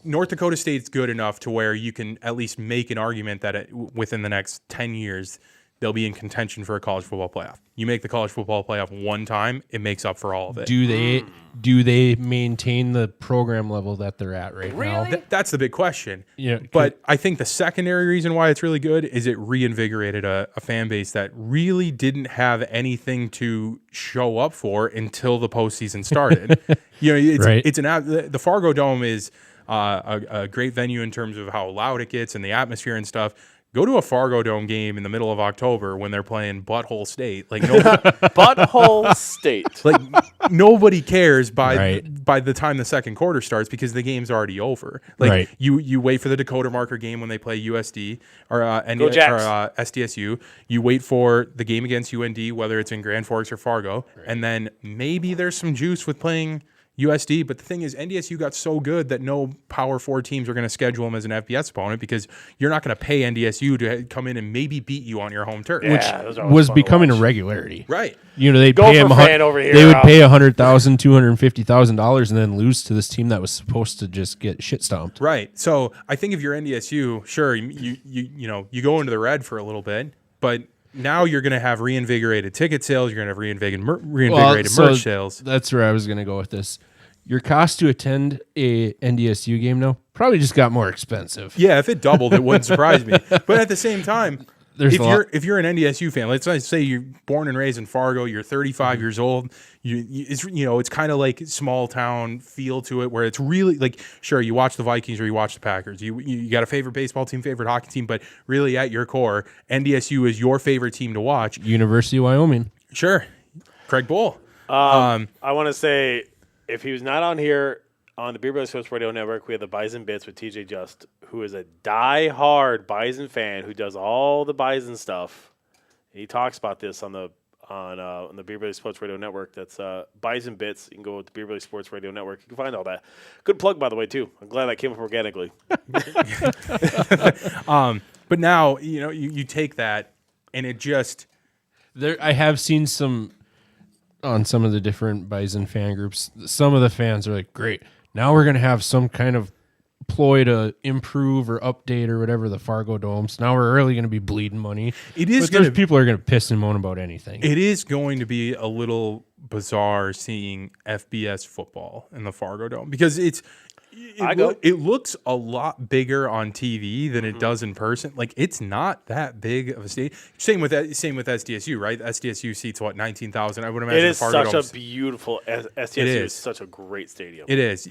North Dakota State's good enough to where you can at least make an argument that within the next 10 years they'll be in contention for a college football playoff. You make the college football playoff one time, it makes up for all of it. Do they maintain the program level that they're at right now? That's the big question. Yeah, but I think the secondary reason why it's really good is it reinvigorated a fan base that really didn't have anything to show up for until the postseason started. The Fargo Dome is a great venue in terms of how loud it gets and the atmosphere and stuff. Go to a Fargo Dome game in the middle of October when they're playing Butthole State. Like Butthole State. like nobody cares by Right. by the time the second quarter starts because the game's already over. Like Right. you wait for the Dakota Marker game when they play USD or Jacks. SDSU. You wait for the game against UND, whether it's in Grand Forks or Fargo, and then maybe there's some juice with playing USD. But the thing is, NDSU got so good that no Power 4 teams are going to schedule them as an FBS opponent because you're not going to pay NDSU to come in and maybe beat you on your home turf. Yeah, those are always Was fun to becoming a watch. regularity. Right. You know, they'd Go pay for him. fan over here, They would Al. pay $100,000, $250,000, and then lose to this team that was supposed to just get shit stomped. Right. So I think if you're NDSU, sure, you go into the red for a little bit, but now you're going to have reinvigorated ticket sales. You're going to have reinvigorated so merch sales. That's where I was going to go with this. Your cost to attend a NDSU game now probably just got more expensive. Yeah, if it doubled, it wouldn't surprise me. But at the same time, There's a lot- if you're an NDSU fan, let's say you're born and raised in Fargo, you're 35 years old. It's kind of like small town feel to it, where it's really like, sure, you watch the Vikings or you watch the Packers. You got a favorite baseball team, favorite hockey team, but really at your core, NDSU is your favorite team to watch. University of Wyoming. Sure, Craig Bull. I want to say, if he was not on here on the Beer Brothers Sports Radio Network, we have the Bison Bits with TJ Just, who is a die-hard Bison fan who does all the Bison stuff. He talks about this on the Beer Brothers Sports Radio Network. That's Bison Bits. You can go with the Beer Brothers Sports Radio Network. You can find all that. Good plug, by the way, too. I'm glad that came up organically. But now you take that and it just. I have seen some on some of the different Bison fan groups. Some of the fans are like, great, now we're going to have some kind of ploy to improve or update or whatever the Fargo Dome. So now we're really going to be bleeding money. It is But there's gonna- people are going to piss and moan about anything. It is going to be a little bizarre seeing FBS football in the Fargo Dome because it looks a lot bigger on TV than it does in person. Like, it's not that big of a stadium. Same with SDSU, right? SDSU seats 19,000. I would imagine It is the Fargo such Dome's- a beautiful STSU. It is is. such a great stadium. It is.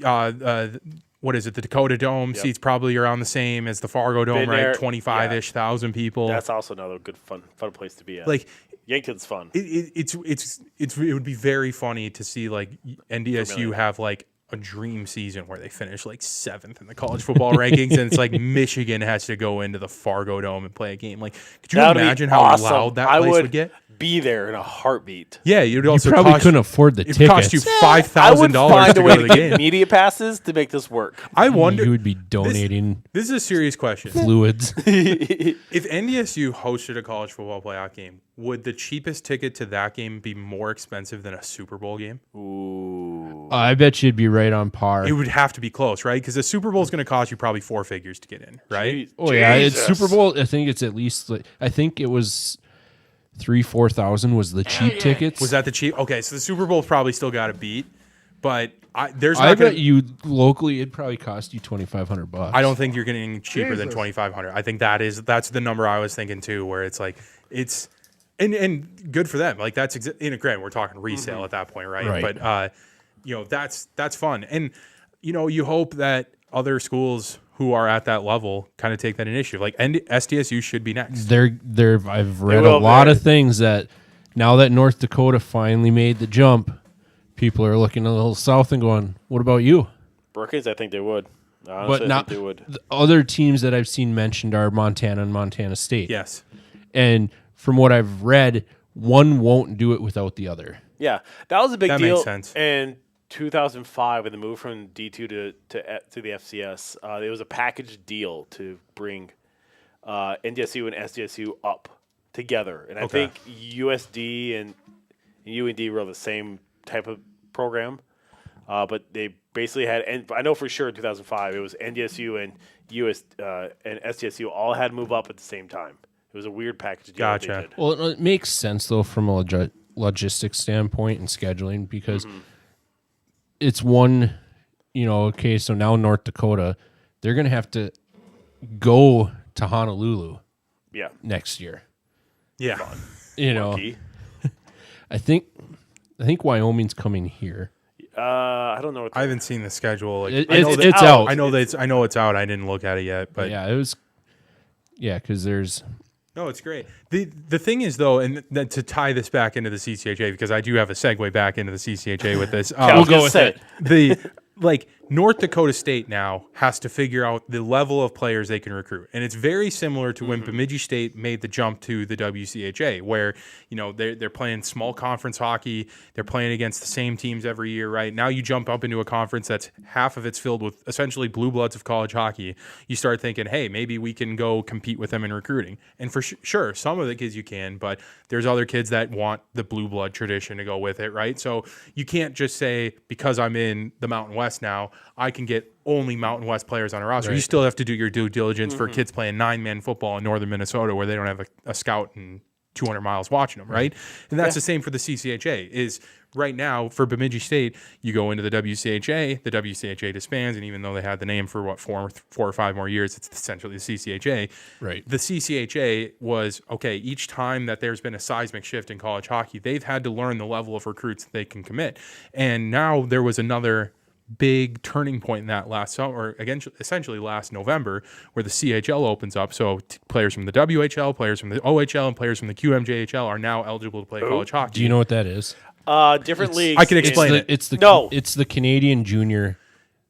What is it? The Dakota Dome seats probably around the same as the Fargo Dome, Been there. right? 25-ish thousand people. That's also another good fun place to be at. like Yankton's fun. it would be very funny to see like NDSU have like a dream season where they finish like 7th in the college football rankings, and it's like Michigan has to go into the Fargo Dome and play a game. Like, could you That would be imagine how awesome. loud that I place would would get? be there in a heartbeat. Yeah, you'd also probably cost, couldn't afford the it tickets. cost you I would $5,000 find to a go way to to the get game. media passes to make this work. I wonder. You would be donating This is a serious question. fluids. If NDSU hosted a college football playoff game, would the cheapest ticket to that game be more expensive than a Super Bowl game? Ooh. I bet you'd be right on par. It would have to be close, right? Because a Super Bowl is going to cost you probably 4 figures to get in, right? Oh yeah, it's Jesus. Super Bowl. I think it's at least. I think it was 3,000-4,000 was the cheap tickets. Was that the cheap? Okay, so the Super Bowl's probably still got to beat, but there's I not bet going to. you locally it'd probably cost you $2,500. I don't think you're getting cheaper than 2,500. I think that's the number I was thinking too, where it's like it's and good for them. Like that's granted, we're talking resale at that point, right? Right. But that's fun, and you hope that other schools who are at that level kind of take that initiative. Like SDSU should be next. I've read will a lot be. of things that now that North Dakota finally made the jump, people are looking a little south and going, "What about you?" Brookings, I think they would. Honestly, But I not think they would. the other teams that I've seen mentioned are Montana and Montana State. Yes. And from what I've read, one won't do it without the other. Yeah, that was a big That deal. makes sense. In 2005, when the move from D2 to the FCS, it was a package deal to bring NDSU and SDSU up together, and I Okay. think USD and UND were the same type of program, but they basically had. And I know for sure in 2005 it was NDSU and and SDSU all had to move up at the same time. It was a weird package deal. that they Gotcha. did. Well, it makes sense though from a logistics standpoint and scheduling because it's one, okay, so now North Dakota, they're going to have to go to Honolulu Yeah. next year. Yeah. Key. I think Wyoming's coming here. I don't know. What I haven't seen the schedule. Like, It's I know that- out. I know it's out. I didn't look at it yet, but Yeah, it was Yeah, because there's No, it's great. The thing is, though, and to tie this back into the CCHA, because I do have a segue back into the CCHA with this. We'll go with it. North Dakota State now has to figure out the level of players they can recruit. And it's very similar to when Bemidji State made the jump to the WCHA, where, they're playing small conference hockey. They're playing against the same teams every year, right? Now you jump up into a conference that's half of it's filled with essentially blue bloods of college hockey. You start thinking, hey, maybe we can go compete with them in recruiting. And for sure, some of the kids you can, but there's other kids that want the blue blood tradition to go with it, right? So you can't just say, because I'm in the Mountain West now, I can get only Mountain West players on a roster. Right. You still have to do your due diligence for kids playing 9-man football in northern Minnesota where they don't have a scout and 200 miles watching them, right? And that's the same for the CCHA. Is right now for Bemidji State, you go into the WCHA disbands, and even though they had the name for 4 or 5 more years, it's essentially the CCHA. Right. The CCHA was, okay, each time that there's been a seismic shift in college hockey, they've had to learn the level of recruits that they can commit. And now there was another big turning point in that last summer, or again, essentially last November, where the CHL opens up. So players from the WHL, players from the OHL, and players from the QMJHL are now eligible to play college hockey. Do you know what that is? Different leagues. I can explain it. It's the Canadian Junior.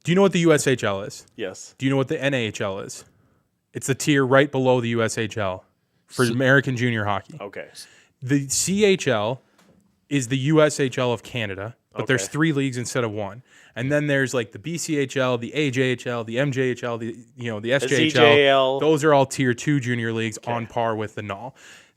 Do you know what the USHL is? Yes. Do you know what the NAHL is? It's the tier right below the USHL for American junior hockey. Okay. The CHL is the USHL of Canada, but there's 3 leagues instead of 1. And then there's like the BCHL, the AJHL, the MJHL, the SJHL. ZJL. Those are all tier 2 junior leagues on par with the NAHL.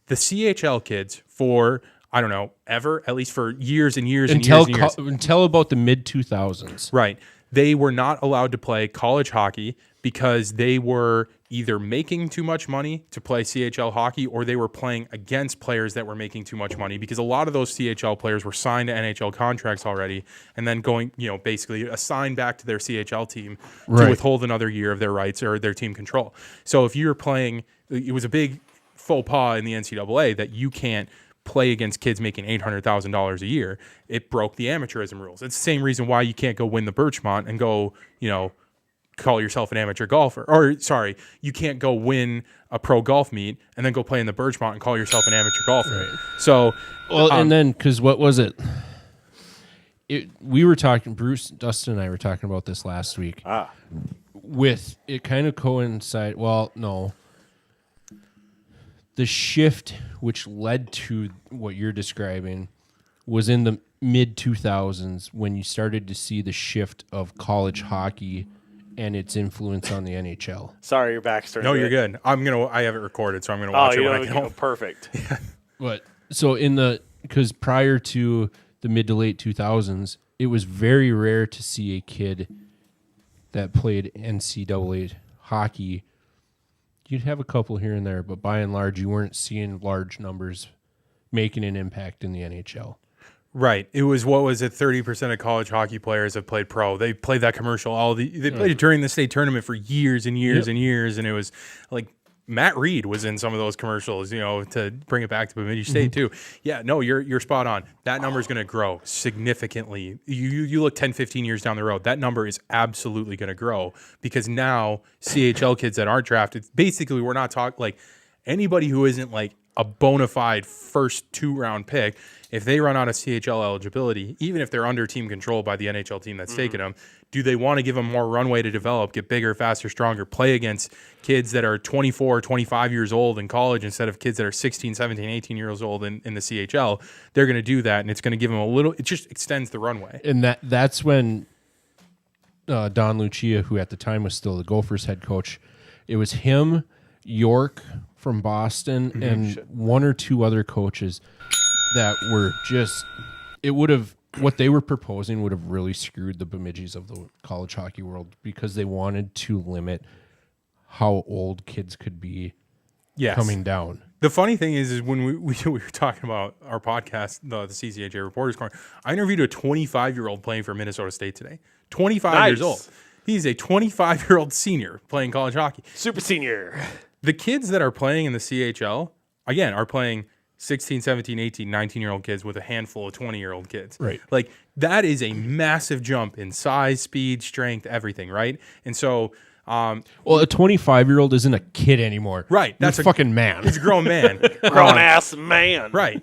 The CHL kids for, I don't know, ever, at least for years and years and years. Until about the mid-2000s. Right. They were not allowed to play college hockey because they were either making too much money to play CHL hockey, or they were playing against players that were making too much money, because a lot of those CHL players were signed to NHL contracts already and then going, basically assigned back to their CHL team to withhold another year of their rights or their team control. So if you're playing, it was a big faux pas in the NCAA that you can't play against kids making $800,000 a year. It broke the amateurism rules. It's the same reason why you can't go win the Birchmont and go, call yourself an amateur golfer. Or, sorry, you can't go win a pro golf meet and then go play in the Birchmont and call yourself an amateur golfer. Right. So, and then, because what was it? We were talking, Bruce, Dustin, and I were talking about this last week. With it kind of coincide. Well, no. The shift which led to what you're describing was in the mid-2000s when you started to see the shift of college hockey and its influence on the NHL. Sorry, your back's turned. No, you're good. I have it recorded, so I'm gonna watch it when I get home. Perfect. But so because prior to the mid to late 2000s, it was very rare to see a kid that played NCAA hockey. You'd have a couple here and there, but by and large, you weren't seeing large numbers making an impact in the NHL. Right. It was, 30% of college hockey players have played pro. They played that commercial. They played it during the state tournament for years and years and years, and it was like Matt Reed was in some of those commercials, to bring it back to Bemidji State too. Yeah, no, you're spot on. That number is going to grow significantly. You look 10, 15 years down the road, that number is absolutely going to grow, because now CHL kids that aren't drafted, basically we're not talking like anybody who isn't like a bona fide first 2-round pick. If they run out of CHL eligibility, even if they're under team control by the NHL team that's taking them, do they want to give them more runway to develop, get bigger, faster, stronger, play against kids that are 24, 25 years old in college instead of kids that are 16, 17, 18 years old in the CHL? They're going to do that, and it's going to give them it just extends the runway. And that's when Don Lucia, who at the time was still the Gophers head coach, it was him, York from Boston, and 1 or 2 other coaches that were just, what they were proposing would have really screwed the Bemidjis of the college hockey world, because they wanted to limit how old kids could be coming down. The funny thing is when we were talking about our podcast, the CCHA Reporters Corner, I interviewed a 25-year-old playing for Minnesota State today. 25 years old. He's a 25-year-old senior playing college hockey. Super senior. The kids that are playing in the CHL, again, are playing 16, 17, 18, 19-year-old kids with a handful of 20-year-old kids. Right. Like, that is a massive jump in size, speed, strength, everything, right? And so Well, a 25-year-old isn't a kid anymore. Right. That's a fucking man. He's a grown man. Grown ass man. Right.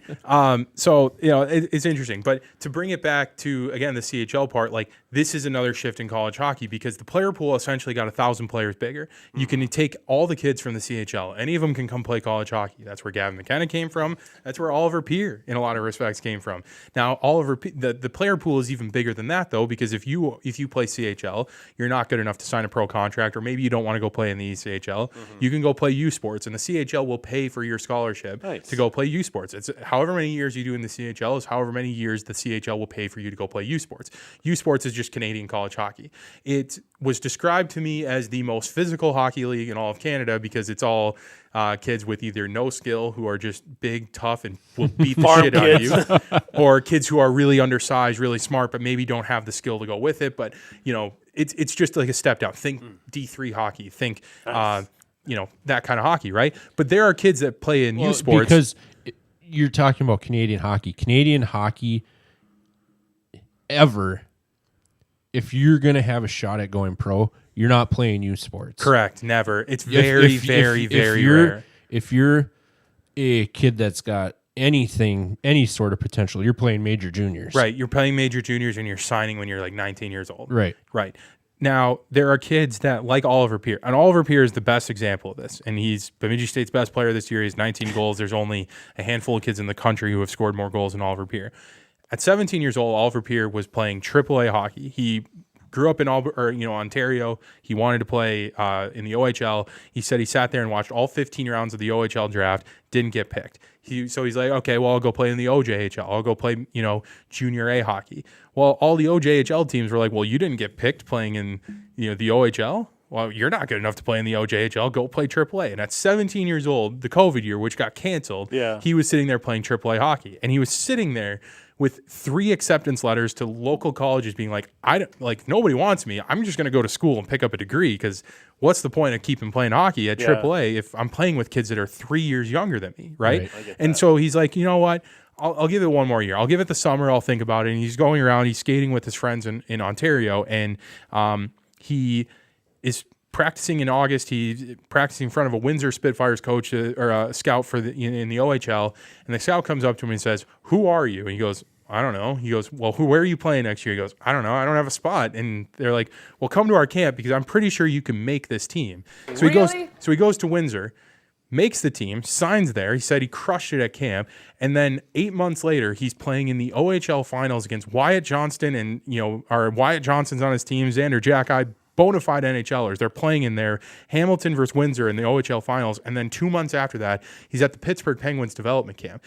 So, it's interesting. But to bring it back to, again, the CHL part, like this is another shift in college hockey because the player pool essentially got 1,000 players bigger. You can take all the kids from the CHL. Any of them can come play college hockey. That's where Gavin McKenna came from. That's where Oliver Peer, in a lot of respects, came from. Now, the player pool is even bigger than that, though, because if you play CHL, you're not good enough to sign a pro contract, or maybe you don't want to go play in the ECHL. You can go play U Sports, and the CHL will pay for your scholarship to go play U Sports. It's however many years you do in the CHL is however many years the CHL will pay for you to go play U Sports. U Sports is just Canadian college hockey. It was described to me as the most physical hockey league in all of Canada because it's all kids with either no skill who are just big, tough, and will beat the shit out of you, or kids who are really undersized, really smart, but maybe don't have the skill to go with it. But, it's just like a step down. Think D3 hockey. Think, that kind of hockey, right? But there are kids that play in U Sports. Because you're talking about Canadian hockey. Canadian hockey, if you're going to have a shot at going pro, you're not playing U Sports. Correct. Never. It's very, very rare. If you're a kid that's got any sort of potential, you're playing major juniors. Right. You're playing major juniors and you're signing when you're like 19 years old. Right. Right. Now, there are kids that, like Oliver Peer, and Oliver Peer is the best example of this, and he's Bemidji State's best player this year. He has 19 goals. There's only a handful of kids in the country who have scored more goals than Oliver Peer. At 17 years old, Oliver Peer was playing AAA hockey. He grew up in Ontario. He wanted to play in the OHL. He said he sat there and watched all 15 rounds of the OHL draft, didn't get picked. So he's like, okay, well, I'll go play in the OJHL. I'll go play, junior A hockey. Well, all the OJHL teams were like, well, you didn't get picked playing in, the OHL. Well, you're not good enough to play in the OJHL. Go play AAA. And at 17 years old, the COVID year, which got canceled, he was sitting there playing AAA hockey. And he was sitting there with 3 acceptance letters to local colleges being like, nobody wants me. I'm just going to go to school and pick up a degree because what's the point of keeping playing hockey at AAA if I'm playing with kids that are 3 years younger than me, right? And so he's like, you know what? I'll give it one more year. I'll give it the summer. I'll think about it. And he's going around. He's skating with his friends in Ontario. And he is practicing in August. He's practicing in front of a Windsor Spitfires coach or a scout in the OHL. And the scout comes up to him and says, "Who are you?" And he goes, "I don't know." He goes, "Well, where are you playing next year?" He goes, "I don't know. I don't have a spot." And they're like, "Well, come to our camp because I'm pretty sure you can make this team." So he goes to Windsor, makes the team, signs there. He said he crushed it at camp. And then 8 months later, he's playing in the OHL finals against Wyatt Johnston and, Wyatt Johnston's on his team, Xander Jack-Eye, bona fide NHLers. They're playing in there, Hamilton versus Windsor in the OHL finals. And then 2 months after that, he's at the Pittsburgh Penguins development camp.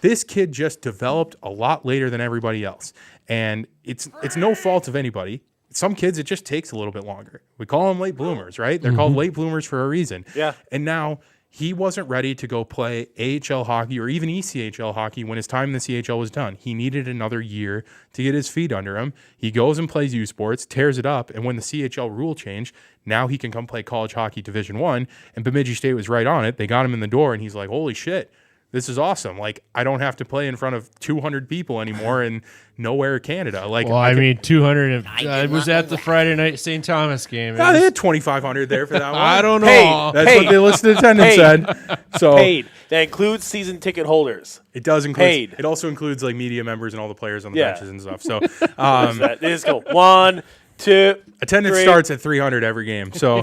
This kid just developed a lot later than everybody else. And it's no fault of anybody. Some kids, it just takes a little bit longer. We call them late bloomers, right? They're called late bloomers for a reason. Yeah. And now he wasn't ready to go play AHL hockey or even ECHL hockey when his time in the CHL was done. He needed another year to get his feet under him. He goes and plays U Sports, tears it up, and when the CHL rule changed, now he can come play college hockey Division I, and Bemidji State was right on it. They got him in the door, and he's like, holy shit. This is awesome. Like, I don't have to play in front of 200 people anymore in nowhere Canada. Like, well, I mean, 200. I was at the Friday night St. Thomas game. They had 2,500 there for that one. I don't know. That's what the listed attendance said. So paid. That includes season ticket holders. It does include. Paid. It also includes like media members and all the players on the benches and stuff. So they just go 1, 2. Attendance 3. starts at 300 every game. So,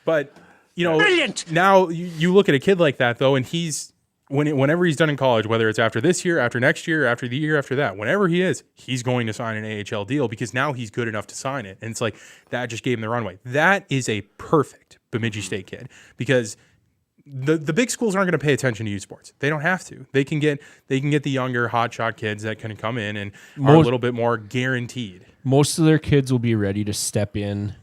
but. Brilliant. Now you look at a kid like that though, and whenever he's done in college, whether it's after this year, after next year, after the year after that, whenever he is, he's going to sign an AHL deal because now he's good enough to sign it. And it's like that just gave him the runway. That is a perfect Bemidji State kid because the big schools aren't going to pay attention to U Sports. They don't have to. They can get the younger hotshot kids that can come in and are a little bit more guaranteed. Most of their kids will be ready to step in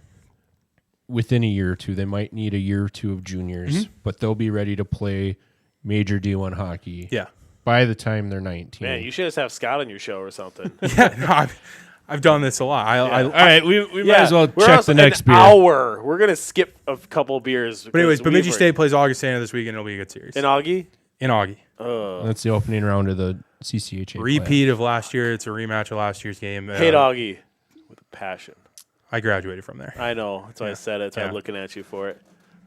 within a year or two. They might need a year or two of juniors, but they'll be ready to play major D1 hockey. Yeah. By the time they're 19. Man, you should just have Scott on your show or something. I've done this a lot. All right, we might as well check the next beer. Hour. We're gonna skip a couple beers. But anyways, Bemidji State plays Augustana this weekend. It'll be a good series. In Augie. That's the opening round of the CCHA. Repeat of last year. It's a rematch of last year's game. Hate Augie with a passion. I graduated from there. I know. That's why I said it. So I'm looking at you for it.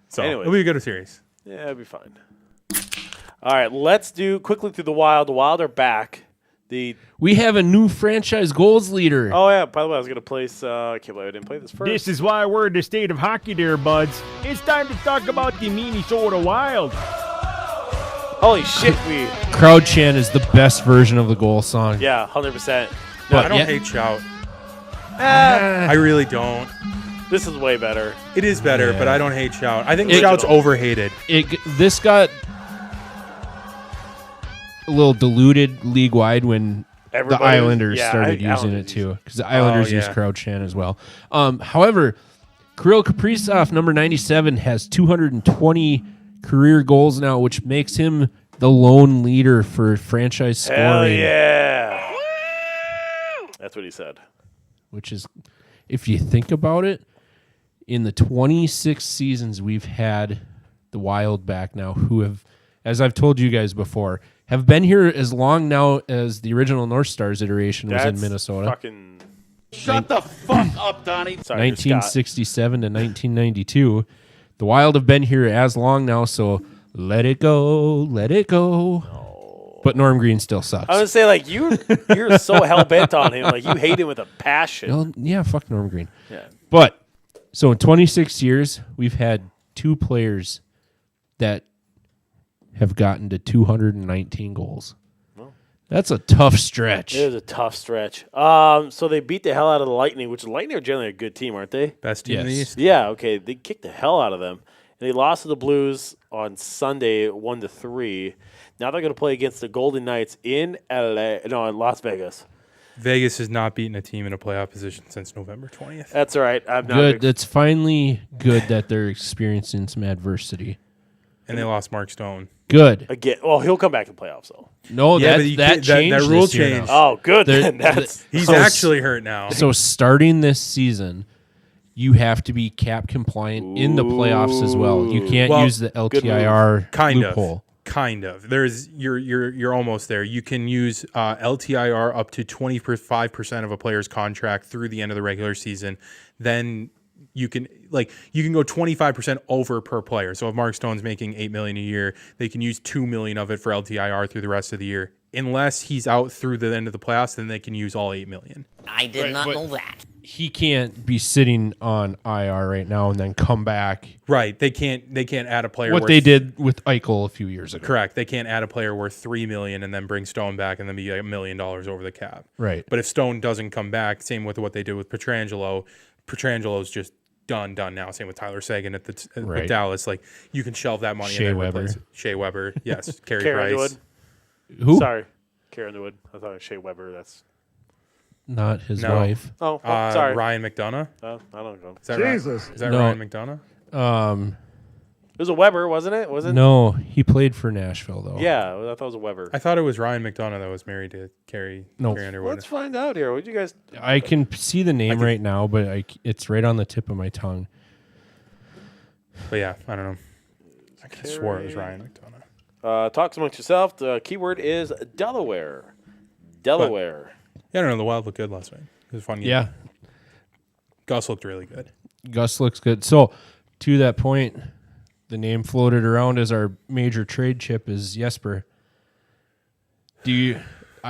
So Anyways. it'll be a good series. Yeah, it'll be fine. All right, let's do quickly through the Wild. The Wild are back. We have a new franchise goals leader. Oh, yeah. By the way, I was going to place I can't believe I didn't play this first. This is why we're the state of hockey there, buds. It's time to talk about the Minnesota Wild. Holy shit, Crowd chant is the best version of the goal song. Yeah, 100%. But I don't hate Shout. Ah, I really don't. this is way better. It is better, Yeah. but I don't hate Shout. I think It- Shout's overhated. This got a little diluted league-wide when Everybody the Islanders yeah, started I- using Islanders it too, because the Islanders use yeah. crowd chant as well. However, Kirill Kaprizov, number 97, has 220 career goals now, which makes him the lone leader for franchise scoring. Hell yeah. That's what he said. Which is, if you think about it, in the 26 seasons we've had the Wild back now, who have, as I've told you guys before, have been here as long now as the original North Stars iteration was in Minnesota. Fucking Shut the fuck up, Donnie. sorry, 1967 to 1992. The Wild have been here as long now, so let it go, let it go. No. But Norm Green still sucks. I was say like you're so hell bent on him, like you hate him with a passion. Well, yeah, fuck Norm Green. Yeah. But so in 26 years, we've had two players that have gotten to 219 goals. That's a tough stretch. It is a tough stretch. So they beat the hell out of the Lightning, which the Lightning are generally a good team, aren't they? Best team in the Yes. East. Yeah, okay. They kicked the hell out of them. And they lost to the Blues on Sunday 1-3. Now they're going to play against the Golden Knights in in Las Vegas. Vegas has not beaten a team in a playoff position since November 20th. That's all right. I'm not Good. It's finally good that they're experiencing some adversity. And they lost Mark Stone. Good. again. Well, he'll come back to the playoffs though. No, Yeah, but that you that can't- changed. that rule this year changed. now. Oh, good. There- Then that's He's So- actually hurt now. So starting this season, you have to be cap compliant in the playoffs as well. You can't Well, use the LTIR Kind loophole. of. Kind of. There's you're almost there. You can use LTIR up to 25% of a player's contract through the end of the regular season. Then you can go 25% over per player. So if Mark Stone's making $8 million a year, they can use $2 million of it for LTIR through the rest of the year. Unless he's out through the end of the playoffs, then they can use all $8 million. I did not know that. He can't be sitting on IR right now and then come back. Right. They can't add a player. What worth they did with Eichel a few years ago. Correct. They can't add a player worth $3 million and then bring Stone back and then be $1 million over the cap. Right. But if Stone doesn't come back, same with what they did with Pietrangelo. Pietrangelo is just done now. Same with Tyler Seguin at Right. Dallas. Like you can shelve that money. Shea and then Weber. replace it. Shea Weber. Yes. Carey Karen Price. Underwood. Who? Sorry, Karen Underwood. I thought it was Shea Weber. That's Not his No. wife. sorry. Ryan McDonough. I don't know. Is that Jesus. Is that No. Ryan McDonough? It was a Weber, wasn't it? Was it? No, he played for Nashville though. Yeah, I thought it was a Weber. I thought it was Ryan McDonough that was married to Carrie Underwood. Let's find out here. What you guys? I can see the name right now, but it's right on the tip of my tongue. But yeah, I don't know. I could have swore it was Ryan McDonough. Talks amongst yourself. The keyword is Delaware. Delaware. Yeah, I don't know. The Wild looked good last night. It was a fun game. Yeah, Gus looked really good. Gus looks good. So, to that point, the name floated around as our major trade chip is Jesper. Did you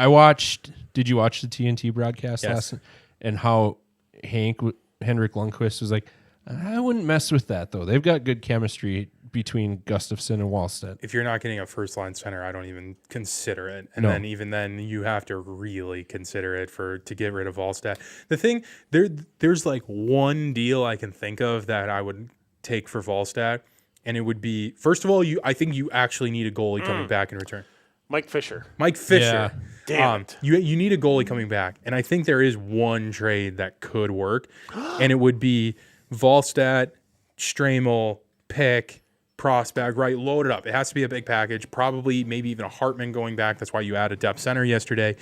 watch the TNT broadcast Yes. last night? And how Henrik Lundqvist was like, I wouldn't mess with that though. They've got good chemistry between Gustafsson and Wallstedt. If you're not getting a first line center, I don't even consider it. And No. then even then, you have to really consider it to get rid of Volstad. The thing there's like one deal I can think of that I would take for Volstad, and it would be first of all, I think you actually need a goalie coming back in return. Mike Fisher. Mike Fisher. Damn it. You need a goalie coming back, and I think there is one trade that could work, and it would be Volstad, Stramel, Pick, Prospect, right? Load it up. It has to be a big package. Probably, maybe even a Hartman going back. That's why you added depth center yesterday,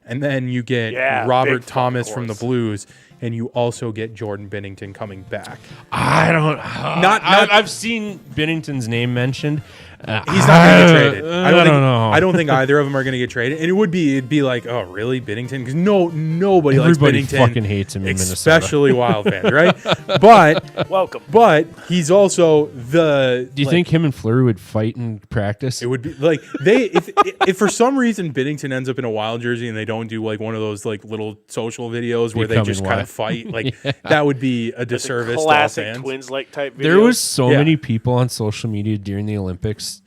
and then you get Robert big Thomas fucking from the horse. Blues, and you also get Jordan Bennington coming back. I don't. Not- I've seen Bennington's name mentioned. He's not going to get traded. I don't know. I don't think either of them are going to get traded. And it'd be like, oh, really, Binnington? Because nobody likes Everybody Binnington. fucking hates him in Minnesota. Especially Wild fans, right? But Welcome. But he's also the. Do you think him and Fleury would fight in practice? It would be like if for some reason Binnington ends up in a Wild jersey and they don't do like one of those like little social videos where they Becoming just kind of fight, like that would be a disservice to all Classic fans. Twins-like type video. There was so Yeah. many people on social media during the Olympics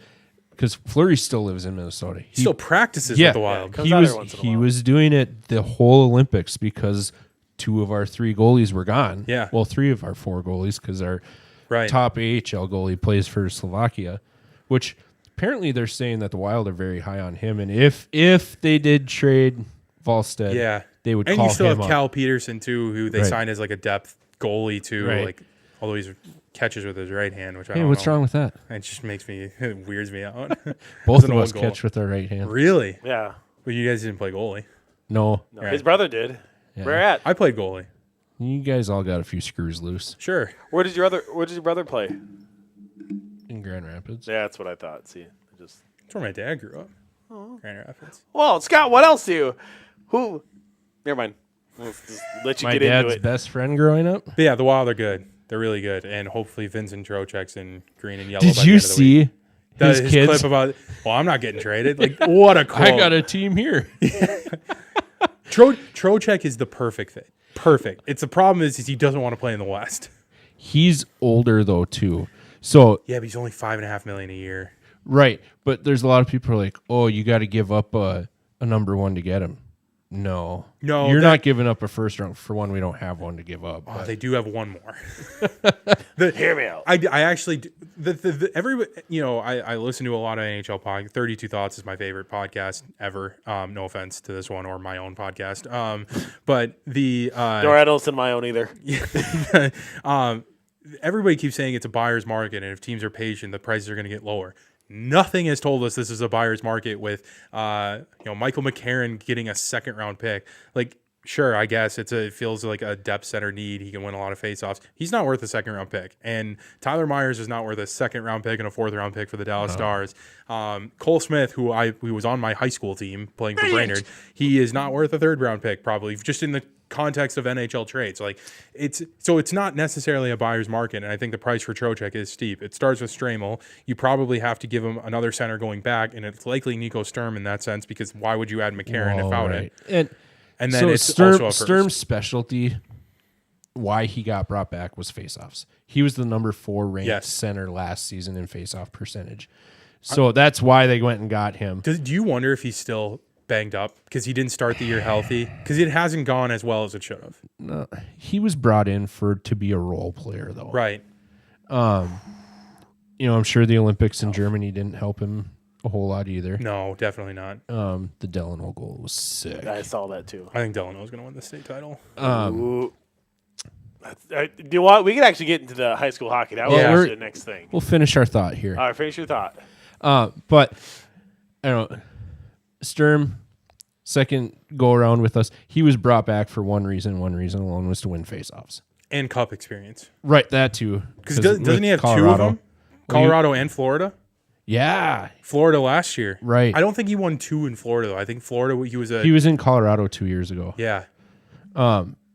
because Fleury still lives in Minnesota. He still practices with the Wild. Comes He out was every once in a he while. was doing it the whole Olympics because 2 of our 3 goalies were gone. Yeah. Well, 3 of our 4 goalies because our Right. top AHL goalie plays for Slovakia, which apparently they're saying that the Wild are very high on him. And if they did trade Volstead, Yeah, they would and call you still him have up. Cal Peterson too, who they Right. signed as like a depth goalie too. Right. Like although he's catches with his right hand, which I Hey, don't what's know. wrong with that? It just makes me it weirds me out. Both As an of old us goal. catch with our right hand. Really? Yeah. Well, you guys didn't play goalie. No, No, Right. his brother did. Yeah. Where at? I played goalie. you guys all got a few screws loose Sure. Where did your brother play? in Grand Rapids. Yeah, that's what I thought. See, just That's where my dad grew up. Grand Rapids. well, Scott. What else do you? Who? Never mind. We'll just let you My get into dad's it. best friend growing up. But yeah, the Wild are good. They're really good, and hopefully Vincent Trocheck's in green and yellow. Did by the you end of the week. see his kids? clip about? Well, I'm not getting traded. Like what a quote. I got a team here. Trocheck is the perfect fit. Perfect. It's the problem is he doesn't want to play in the West. He's older though too. So Yeah, but he's only $5.5 million a year. right, but there's a lot of people who are like, "Oh, you got to give up a number 1 to get him." No, No, you're that- not giving up a first round. For one, we don't have one to give up. Oh, but- they do have one more. Hear me out. I actually I listen to a lot of NHL podcasts. 32 Thoughts is my favorite podcast ever. No offense to this one or my own podcast. But the Nor I don't listen to my own either. everybody keeps saying it's a buyer's market, and if teams are patient, the prices are going to get lower. Nothing has told us this is a buyer's market with, Michael McCarron getting a 2nd-round pick. Like, sure, I guess it feels like a depth center need. He can win a lot of faceoffs. He's not worth a 2nd-round pick, and Tyler Myers is not worth a 2nd-round pick and a 4th-round pick for the Dallas Stars. Cole Smith, who was on my high school team playing for Brainerd, he is not worth a 3rd-round pick, probably just in the context of NHL trades. Like it's not necessarily a buyer's market, and I think the price for Trocheck is steep. It starts with Stramel. You probably have to give him another center going back, and it's likely Nico Sturm in that sense, because why would you add McCarron Oh, without right. it? And then so it's also a first. Sturm's specialty, why he got brought back was faceoffs. He was the number 4 ranked Yes. center last season in faceoff percentage. So that's why they went and got him. Do you wonder if he's still banged up because he didn't start the year healthy? Because it hasn't gone as well as it should have. No, he was brought in to be a role player though. Right. I'm sure the Olympics in Germany didn't help him a whole lot either. No, definitely not. The Delano goal was sick. I saw that too. I think Delano's going to win the state title. Ooh. Do you want? We could actually get into the high school hockey. That was Yeah. actually the next thing. We'll finish our thought here. All right, finish your thought. But I don't know. Sturm, second go around with us, he was brought back for one reason alone was to win faceoffs. And cup experience. Right, that too. Because doesn't he have 2 of them? Colorado and Florida? Yeah, Florida last year. right. I don't think he won 2 in Florida, though. I think Florida, he was He was in Colorado 2 years ago. yeah.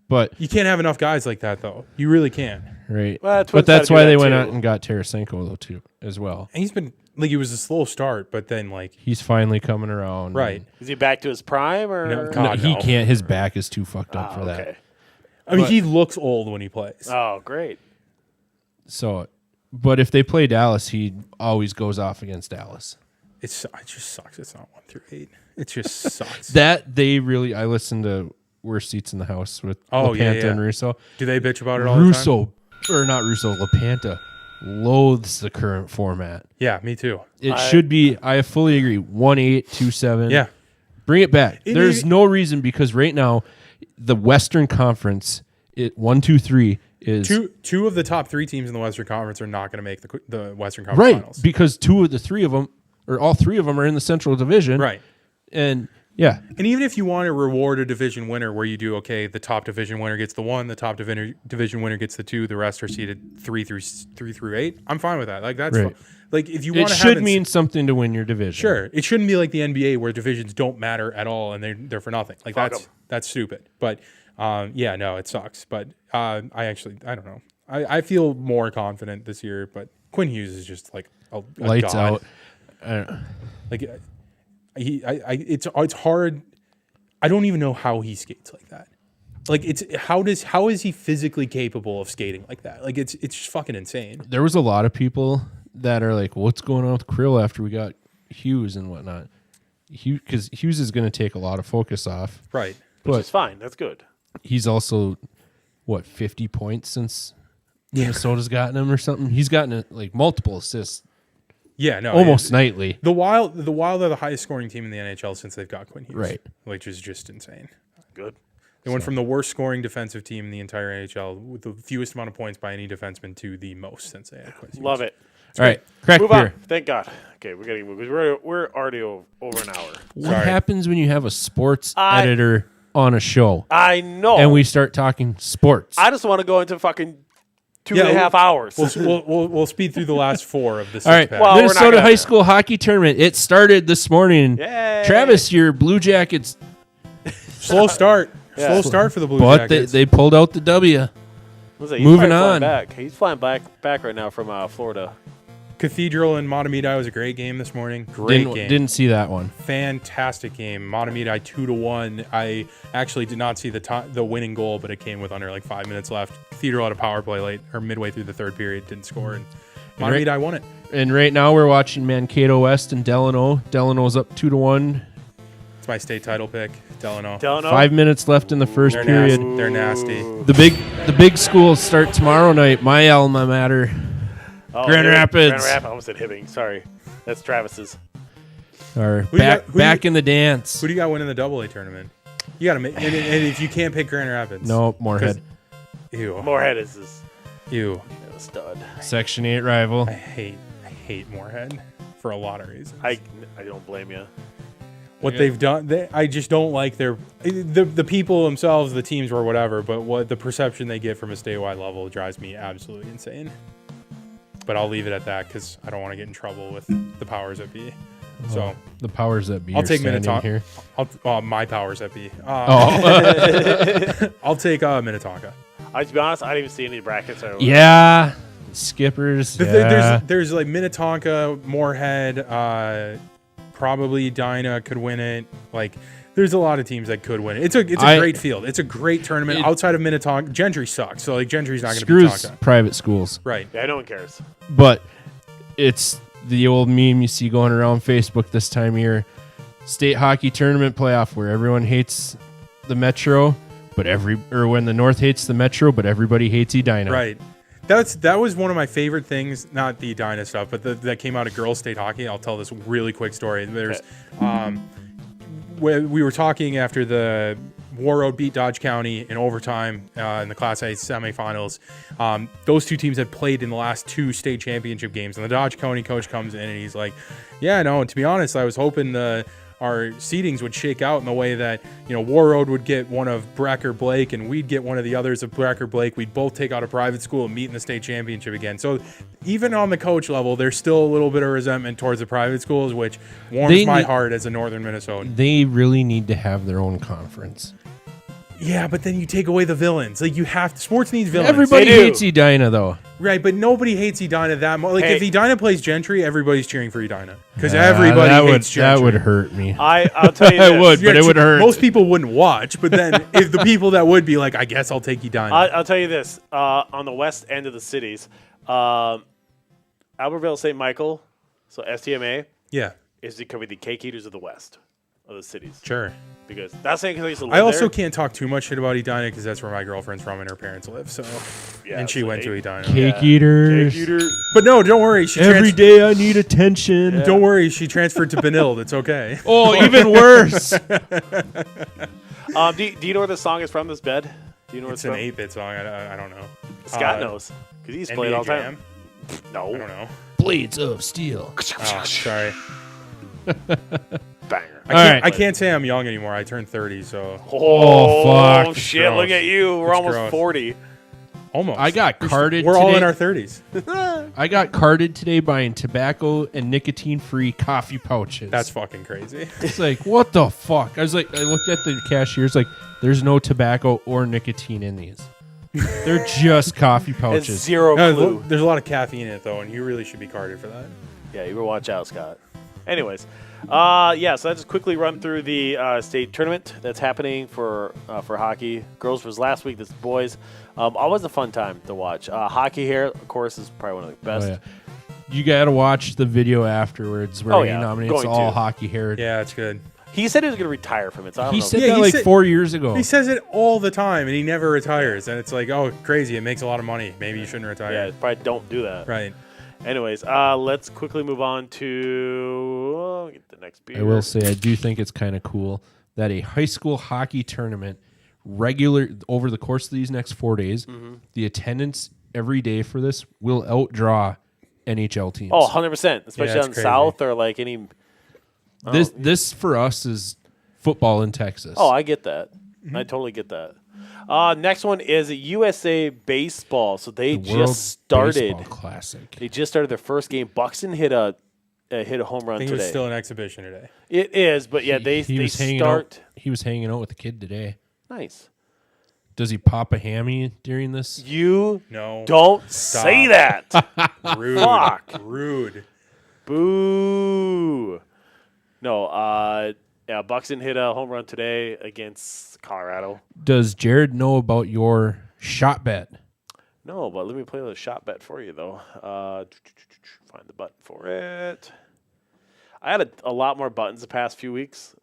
But You can't have enough guys like that, though. You really can't. right. Well, but that's Twins gotta why do they that, went too. out and got Tarasenko though too as well. And he's been, like, it was a slow start, but then, like, He's finally coming around. right. Is he back to his prime or? No, No, God, he no. can't. His back is too fucked up Ah, for that. okay. I mean, But- he looks old when he plays. Oh, great. So, but if they play Dallas, he always goes off against Dallas. It just sucks. It's not 1 through 8. It just sucks. That they really. I listened to Worst Seats in the House with Oh, yeah, LaPanta yeah. and Russo. Do they bitch about it all the time? Russo, or not Russo, LaPanta loathes the current format. Yeah, me too. It should be. I fully agree. 1-8, 2-7. Yeah. Bring it back. It There's need- no reason because right now, the Western Conference, 1, 2, 3 is Two of the top 3 teams in the Western Conference are not going to make the Western Conference right Finals. because 2 of the 3 of them, or all 3 of them, are in the Central Division. Right. And Yeah. And even if you want to reward a division winner where you do, okay, the top division winner gets the 1, the top division winner gets the 2, the rest are seeded 3 through 8, I'm fine with that. Like, that's Right. like, if you It want to should mean something to win your division. Sure. It shouldn't be like the NBA where divisions don't matter at all and they're for nothing. Like, that's stupid. But yeah, no, it sucks. But I don't know. I feel more confident this year, but Quinn Hughes is just like a Lights god. out. Like, it's hard. I don't even know how he skates like that. Like, how is he physically capable of skating like that? Like, it's just fucking insane. There was a lot of people that are like, what's going on with Krill after we got Hughes and whatnot? Because Hughes is going to take a lot of focus off. Right. Which is fine. That's good. He's also, 50 points since Minnesota's gotten him or something? He's gotten like multiple assists. Yeah, no. Almost nightly. The Wild are the highest scoring team in the NHL since they've got Quinn Hughes. Right. Which is just insane. Good. They went from the worst scoring defensive team in the entire NHL with the fewest amount of points by any defenseman to the most since they had Quinn Hughes. Love it. All right, crack Move beer. on. Thank God. Okay, we're getting moved. We're already over an hour. What happens when you have a sports editor on a show? I know. And we start talking sports. I just want to go into fucking 2.5 hours. We'll speed through the last 4 of this. All right, Well, Minnesota High School Hockey Tournament. It started this morning. Yay. Travis, your Blue Jackets. Slow start. Yeah. Slow start for the Blue But Jackets. they pulled out the W. He's Moving probably on. flying back. He's flying back right now from Florida. Cathedral and Matamidi was a great game this morning. Great game. Didn't see that one. Fantastic game. Matamidi 2-1. I actually did not see the winning goal, but it came with under like 5 minutes left. Cathedral had a power play midway through the third period, didn't score, and Matamidi won it. And right now we're watching Mankato West and Delano. Delano's up 2-1. It's my state title pick, Delano. 5 minutes left in the first period. They're nasty. The big schools start tomorrow night. My alma mater. Grand Rapids. Grand Rapids. I almost said Hibbing. Sorry. That's Travis's. Are Who back in the dance. Who do you got winning the AA tournament? You got to make, and if you can't pick Grand Rapids. No, Moorhead. Ew. Moorhead is his Ew. stud. Section 8 rival. I hate Moorhead for a lot of reasons. I don't blame you. What they've done, I just don't like the people themselves, the teams or whatever, but what the perception they get from a statewide level drives me absolutely insane. But I'll leave it at that because I don't want to get in trouble with the powers that be. So the powers that be. I'll take Minnetonka here. My powers that be. I'll take Minnetonka. To be honest, I didn't even see any brackets. Yeah, Skippers. There's like Minnetonka, Moorhead, probably Dinah could win it. Like, there's a lot of teams that could win it. It's a great field. It's a great tournament. Outside of Minnetonka, Gentry sucks. So like Gentry's not going to be Minnetonka. Private schools. Right. Yeah, no one cares. But it's the old meme you see going around Facebook this time of year. State hockey tournament playoff where everyone hates the Metro, when the North hates the Metro, but everybody hates Edina. Right. That was one of my favorite things, not the Edina stuff, but that came out of girls state hockey. I'll tell this really quick story. There's where we were talking after the War Road beat Dodge County in overtime in the Class A semifinals. Those two teams had played in the last 2 state championship games, and the Dodge County coach comes in and he's like, "Yeah, no. To be honest, I was hoping our seedings would shake out in the way that, War Road would get one of Breck or Blake and we'd get one of the others of Breck or Blake. We'd both take out a private school and meet in the state championship again." So even on the coach level, there's still a little bit of resentment towards the private schools, which warms my heart as a northern Minnesotan. They really need to have their own conference. Yeah, but then you take away the villains. Like, sports needs villains. Everybody hates Edina, though. Right, but nobody hates Edina that much. Like, if Edina plays Gentry, everybody's cheering for Edina. Because that hates Gentry. That would hurt me. I'll tell you this. It would, but it would hurt. Most people wouldn't watch, but then if the people that would be like, I guess I'll take Edina. I'll tell you this. On the west end of the cities, Albertville, St. Michael, so STMA, could be the cake eaters of the west of the cities. Sure. Because that's saying because I used to live I also there. Can't talk too much shit about Edina because that's where my girlfriend's from and her parents live. So, and she went to Edina. Cake eaters. But no, don't worry. Every day I need attention. Don't worry. She transferred to Benilde. It's okay. Oh, even worse. Do you know where the song is from? This bed? Do you know where it's an 8-bit song. I don't know. Scott knows because he's played all the time. No, I don't know. Blades of Steel. Oh, sorry. banger. I can't say I'm young anymore. I turned 30, so Oh, fuck. shit! Gross. Look at you. We're It's almost gross. 40. almost. I got carded We're today. all in our 30s. I got carded today buying tobacco and nicotine-free coffee pouches. That's fucking crazy. It's like, what the fuck? I looked at the cashier's like, there's no tobacco or nicotine in these. They're just coffee It's pouches. zero clue. There's a lot of caffeine in it, though, and you really should be carded for that. Yeah, you better watch out, Scott. Anyways, so I just quickly run through the state tournament that's happening for hockey. Girls was last week. This is boys. Always a fun time to watch. Hockey here, of course, is probably one of the best. Oh, yeah. You got to watch the video afterwards where he nominates going all to. hockey hair. Yeah, it's good. He said he was going to retire from it. So I don't He know. said Yeah, that he like said- 4 years ago. He says it all the time, and he never retires. And it's like, oh, crazy. It makes a lot of money. Maybe you shouldn't retire. Yeah, probably don't do that. Right. Anyways, let's quickly move on to get the next beer. I will say I do think it's kind of cool that a high school hockey tournament over the course of these next 4 days, the attendance every day for this will outdraw NHL teams. Oh, 100%, especially it's on the crazy. South or like any. This for us is football in Texas. Oh, I get that. I totally get that. Next one is USA Baseball. So they The World just started. Baseball Classic. They just started their first game. Buxton hit a home run I think today. it was still an exhibition today. It is, but yeah, they was hanging start. out. He was hanging out with the kid today. Nice. Does he pop a hammy during this? You No. don't say that. Rude. Fuck. Rude. Boo. No, Buxton hit a home run today against Colorado. Does Jared know about your shot bet? No, but let me play the shot bet for you, though. Find the button for it. I had a lot more buttons the past few weeks.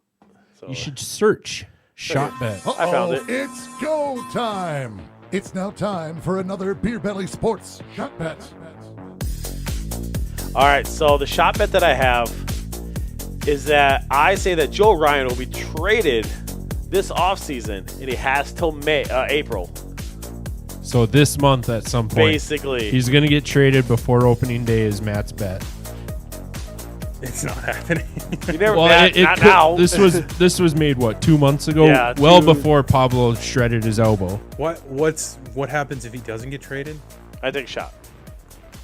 So You should search shot bet. I found it. It's go time. It's now time for another Beer Belly Sports Shot Bet. All right, so the shot bet that I have is that I say that Joe Ryan will be traded this offseason, and he has till April, So this month at some point, basically. he's going to get traded before opening day is Matt's bet. It's not happening. You never, Well, not could- now. This was made what 2 months ago? Yeah, well 2 before Pablo shredded his elbow. What happens if he doesn't get traded? I take shot.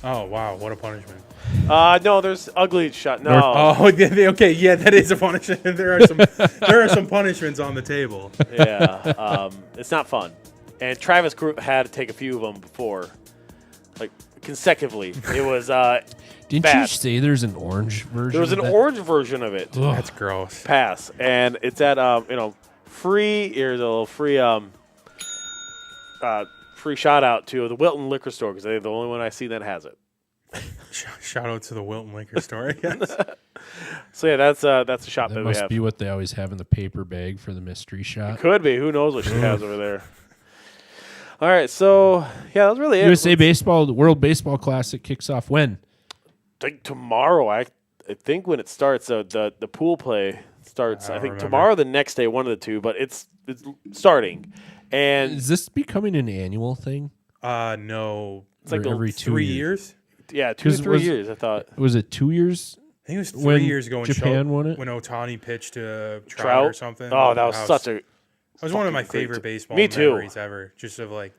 Oh, wow. What a punishment. No, there's ugly shot. No. Oh, okay. Yeah, that is a punishment. There are some punishments on the table. Yeah, it's not fun. And Travis had to take a few of them before, like consecutively. It was Didn't you bad. say there's an orange version? There was an of that? orange version of it. Ugh. That's gross. Pass, and it's at free. Here's a little free free shout out to the Wilton Liquor Store because they're the only one I see that has it. Shout out to the Wilton Liquor Store, I guess. So yeah, that's a shot That that we must have. be what they always have in the paper bag for the mystery shot. Could be. Who knows what she has over there? All right, so yeah, that was really it. USA Baseball, the World Baseball Classic kicks off when? I think tomorrow. I think when it starts, the pool play starts. I think remember. tomorrow, the next day, one of the two, but it's starting, and Is this becoming an annual thing? No. it's like Or the every 2 3 years? years? yeah, 2 to 'Cause 3 years. I thought Was it 2 years? I think it was 3 When years ago when Japan won it? when Otani pitched to Trout, Trout or something. Oh, that was such a. That was one of my fucking great favorite baseball Me too. memories ever. Just of like,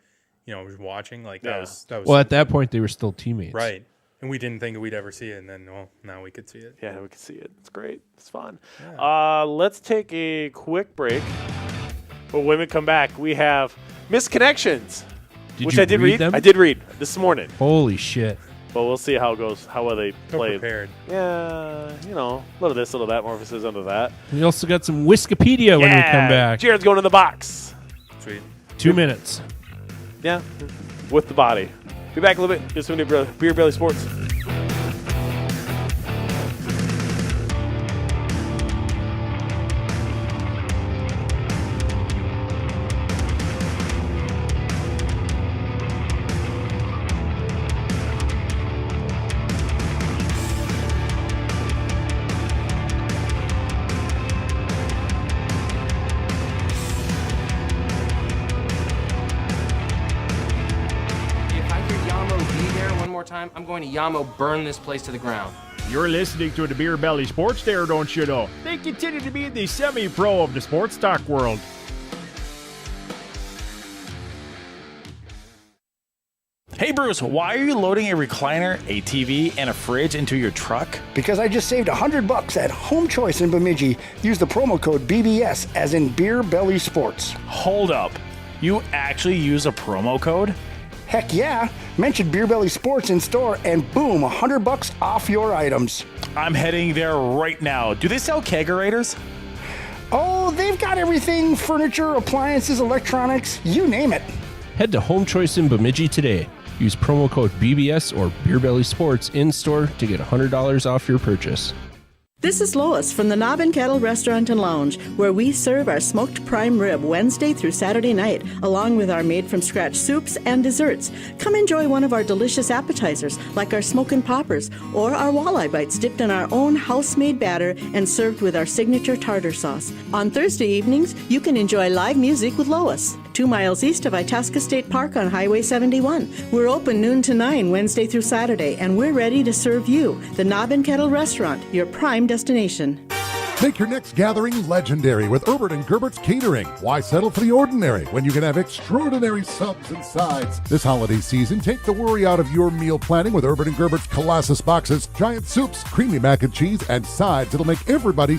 watching like Yeah. that was Well, at that point, they were still teammates. right. And we didn't think we'd ever see it, and then now we could see it. Yeah, we can see it. It's great. It's fun. Let's take a quick break. But when we come back, we have Misconnections, Did which you I did read. them? I did read this morning. Holy shit. But we'll see how it goes, how well they So play. prepared. Yeah, a little of this, a little of that, more emphasis under that. We also got some Wikipedia when we come back. Jared's going in the box. Sweet. 2 minutes. Yeah, with the body. Be back a little bit. Just some Beer Belly Sports. If I hear Yamo be there one more time, I'm going to Yamo burn this place to the ground. You're listening to the Beer Belly Sports there, don't you know? They continue to be the semi-pro of the sports talk world. Hey Bruce, why are you loading a recliner, a TV, and a fridge into your truck? Because I just saved $100 at Home Choice in Bemidji. Use the promo code BBS as in Beer Belly Sports. Hold up. You actually use a promo code? Heck yeah. Mention Beer Belly Sports in store and boom, $100 off your items. I'm heading there right now. Do they sell kegerators? Oh, they've got everything. Furniture, appliances, electronics, you name it. Head to Home Choice in Bemidji today. Use promo code BBS or Beer Belly Sports in store to get $100 off your purchase. This is Lois from the Knob and Kettle Restaurant and Lounge, where we serve our smoked prime rib Wednesday through Saturday night, along with our made-from-scratch soups and desserts. Come enjoy one of our delicious appetizers, like our smokin' poppers, or our walleye bites dipped in our own house-made batter and served with our signature tartar sauce. On Thursday evenings, you can enjoy live music with Lois, 2 miles east of Itasca State Park on Highway 71. We're open noon to 9 Wednesday through Saturday, and we're ready to serve you. The Knob and Kettle Restaurant, your prime destination. Make your next gathering legendary with Herbert and Gerbert's Catering. Why settle for the ordinary when you can have extraordinary subs and sides? This holiday season, take the worry out of your meal planning with Herbert and Gerbert's Colossus boxes, giant soups, creamy mac and cheese, and sides that'll make everybody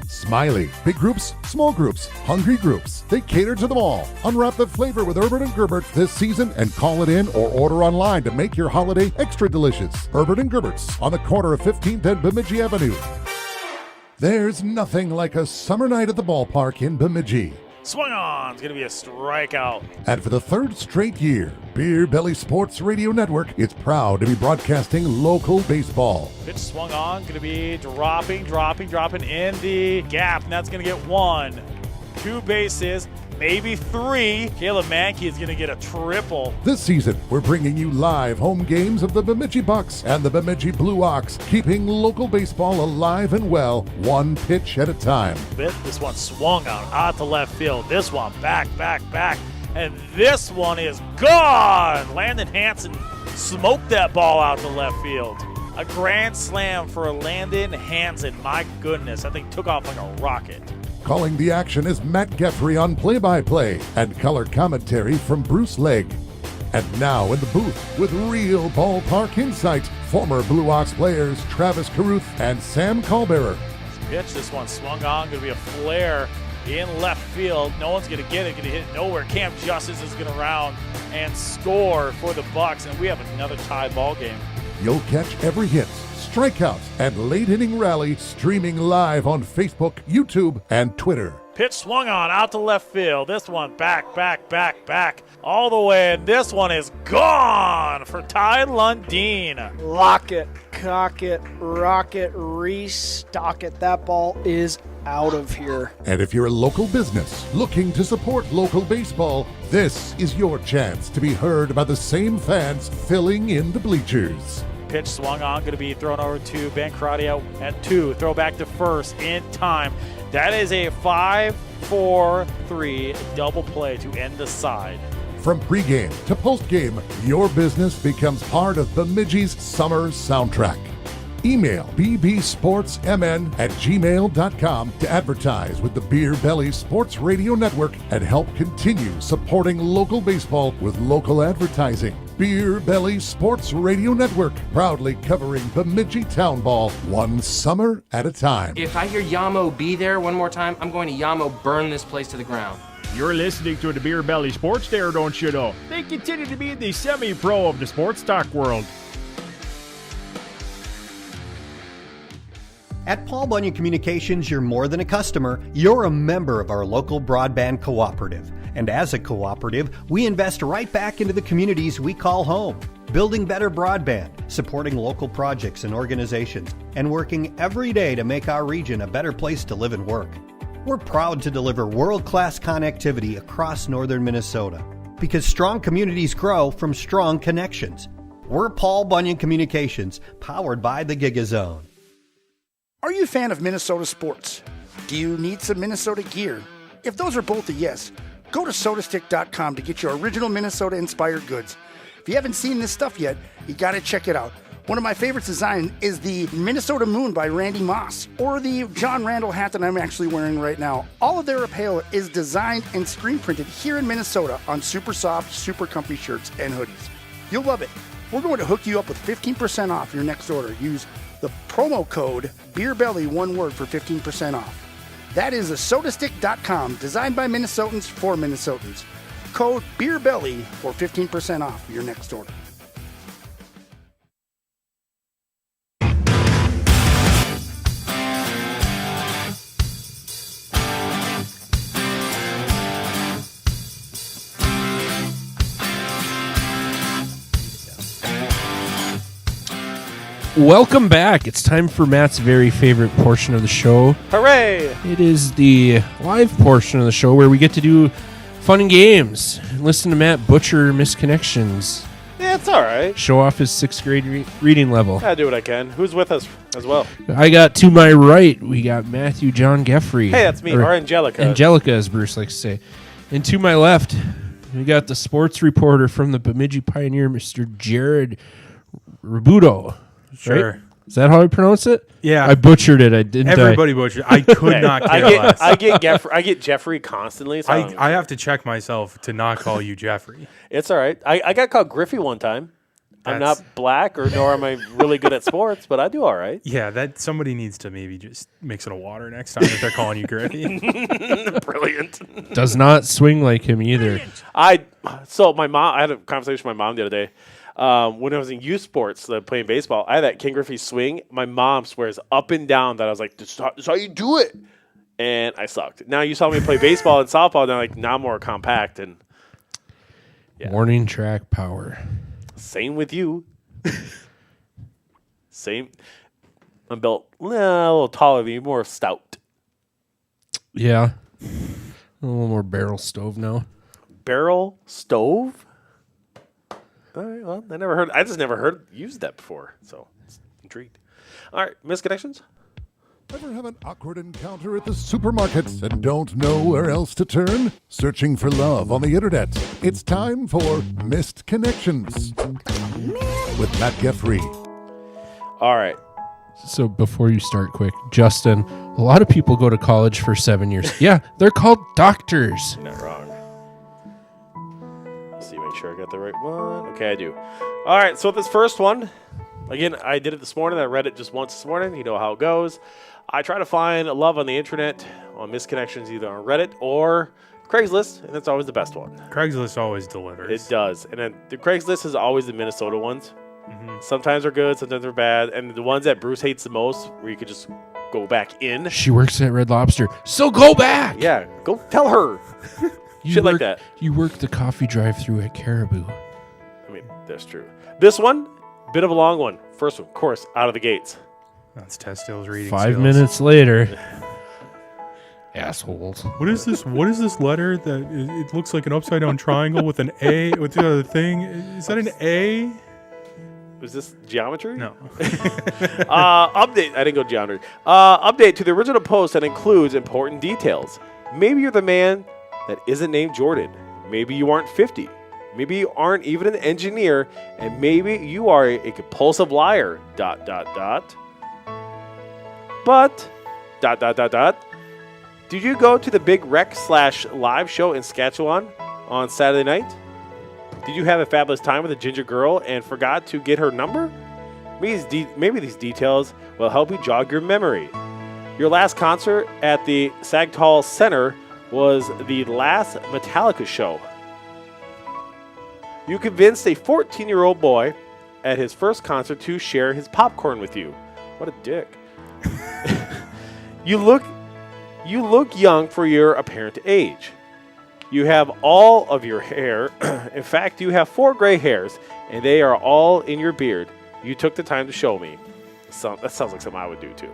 smiley. Big groups, small groups, hungry groups. They cater to them all. Unwrap the flavor with Herbert and Gerbert this season and call it in or order online to make your holiday extra delicious. Herbert and Gerbert's on the corner of 15th and Bemidji Avenue. There's nothing like a summer night at the ballpark in Bemidji. Swung on. It's going to be a strikeout. And for the third straight year, Beer Belly Sports Radio Network is proud to be broadcasting local baseball. Pitch swung on. Going to be dropping in the gap. And that's going to get 1, 2 bases, maybe 3. Caleb Mankey is going to get a triple. This season, we're bringing you live home games of the Bemidji Bucks and the Bemidji Blue Ox, keeping local baseball alive and well, one pitch at a time. This one swung out to left field. This one back. And this one is gone. Landon Hansen smoked that ball out to left field. A grand slam for Landon Hansen. My goodness, that thing took off like a rocket. Calling the action is Matt Geffrey on play-by-play and color commentary from Bruce Legg. And now in the booth with real ballpark insight, former Blue Ox players Travis Carruth and Sam Callbearer. Pitch, this one swung on, going to be a flare in left field. No one's going to get it, going to hit it nowhere. Cam Justice is going to round and score for the Bucks, and we have another tie ball game. You'll catch every hit, strikeout, and late-inning rally streaming live on Facebook, YouTube, and Twitter. Pitch swung on out to left field. This one back, all the way, and this one is gone for Ty Lundeen. Lock it, cock it, rock it, restock it. That ball is out of here. And if you're a local business looking to support local baseball, this is your chance to be heard by the same fans filling in the bleachers. Pitch swung on, going to be thrown over to Ben Corradio at 2. Throw back to first in time. That is a 5-4-3 double play to end the side. From pregame to postgame, your business becomes part of Bemidji's summer soundtrack. Email bbsportsmn@gmail.com to advertise with the Beer Belly Sports Radio Network and help continue supporting local baseball with local advertising. Beer Belly Sports Radio Network, proudly covering Bemidji Town Ball one summer at a time. If I hear Yamo be there one more time, I'm going to Yamo burn this place to the ground. You're listening to the Beer Belly Sports there, don't you know? They continue to be the semi-pro of the sports talk world. At Paul Bunyan Communications, you're more than a customer. You're a member of our local broadband cooperative. And as a cooperative, we invest right back into the communities we call home, building better broadband, supporting local projects and organizations, and working every day to make our region a better place to live and work. We're proud to deliver world-class connectivity across northern Minnesota, because strong communities grow from strong connections. We're Paul Bunyan Communications, powered by the GigaZone. Are you a fan of Minnesota sports? Do you need some Minnesota gear? If those are both a yes, go to sodastick.com to get your original Minnesota-inspired goods. If you haven't seen this stuff yet, you got to check it out. One of my favorites design is the Minnesota Moon by Randy Moss, or the John Randall hat that I'm actually wearing right now. All of their apparel is designed and screen printed here in Minnesota on super soft, super comfy shirts and hoodies. You'll love it. We're going to hook you up with 15% off your next order. Use the promo code BeerBelly, one word, for 15% off. That is thesodastick.com, designed by Minnesotans for Minnesotans. Code BeerBelly for 15% off your next order. Welcome back. It's time for Matt's very favorite portion of the show. Hooray! It is the live portion of the show where we get to do fun and games. Listen to Matt butcher misconnections. Yeah, it's all right. Show off his 6th grade reading level. I do what I can. Who's with us as well? I got to my right, we got Matthew John Geffrey. Hey, that's me. Or Angelica. Angelica, as Bruce likes to say. And to my left, we got the sports reporter from the Bemidji Pioneer, Mr. Jared Rubabo. Sure. Right? Is that how I pronounce it? Yeah. I butchered it. I didn't. Everybody butchered. I could not care less. I get Jeffrey constantly. So I have to check myself to not call you Jeffrey. It's all right. I got called Griffey one time. I'm not black, nor am I really good at sports, but I do all right. Yeah, that somebody needs to maybe just mix it a water next time if they're calling you Griffey. Brilliant. Does not swing like him either. So my mom, I had a conversation with my mom the other day. When I was in youth sports, playing baseball, I had that King Griffey swing. My mom swears up and down that I was like, this is how you do it. And I sucked. Now you saw me play baseball and softball, and I'm like, now I'm more compact. And yeah. Warning track power. Same with you. Same. I'm built a little taller than you, more stout. Yeah. A little more barrel stove now. Barrel stove? All right, well, I just never heard used that before, so intrigued. All right, misconnections? Ever have an awkward encounter at the supermarket and don't know where else to turn? Searching for love on the internet. It's time for Missed Connections with Matt Geffrey. All right. So before you start quick, Justin, a lot of people go to college for 7 years. Yeah, they're called doctors. You're not wrong. Let's see, make sure I got the right one. Okay, I do. All right, so this first one, again, I did it this morning. I read it just once this morning. You know how it goes. I try to find love on the internet, on misconnections, either on Reddit or Craigslist, and that's always the best one. Craigslist always delivers. It does. And then the Craigslist is always the Minnesota ones. Mm-hmm. Sometimes they're good, sometimes they're bad. And the ones that Bruce hates the most, where you could just go back in. She works at Red Lobster, so go back. Yeah, go tell her. Like that. You work the coffee drive-thru at Caribou. I mean, that's true. This one, bit of a long one. First one, of course, out of the gates. That's Test Stills reading 5 skills. minutes later. Assholes. What is this? What is this letter that it looks like an upside down triangle with an A? What's the other thing? Is that an A? Was this geometry? No. Update. I didn't go geometry. Update to the original post that includes important details. Maybe you're the man that isn't named Jordan. Maybe you aren't 50. Maybe you aren't even an engineer. And maybe you are a compulsive liar. ... But ... Did you go to the big rec / live show in Saskatchewan on Saturday night? Did you have a fabulous time with a ginger girl and forgot to get her number? Maybe these details will help you jog your memory. Your last concert at the Sagtall Center was the last Metallica show. You convinced a 14-year-old boy at his first concert to share his popcorn with you. What a dick. You look young for your apparent age. You have all of your hair. In fact, you have 4 gray hairs, and they are all in your beard. You took the time to show me. That sounds like something I would do, too.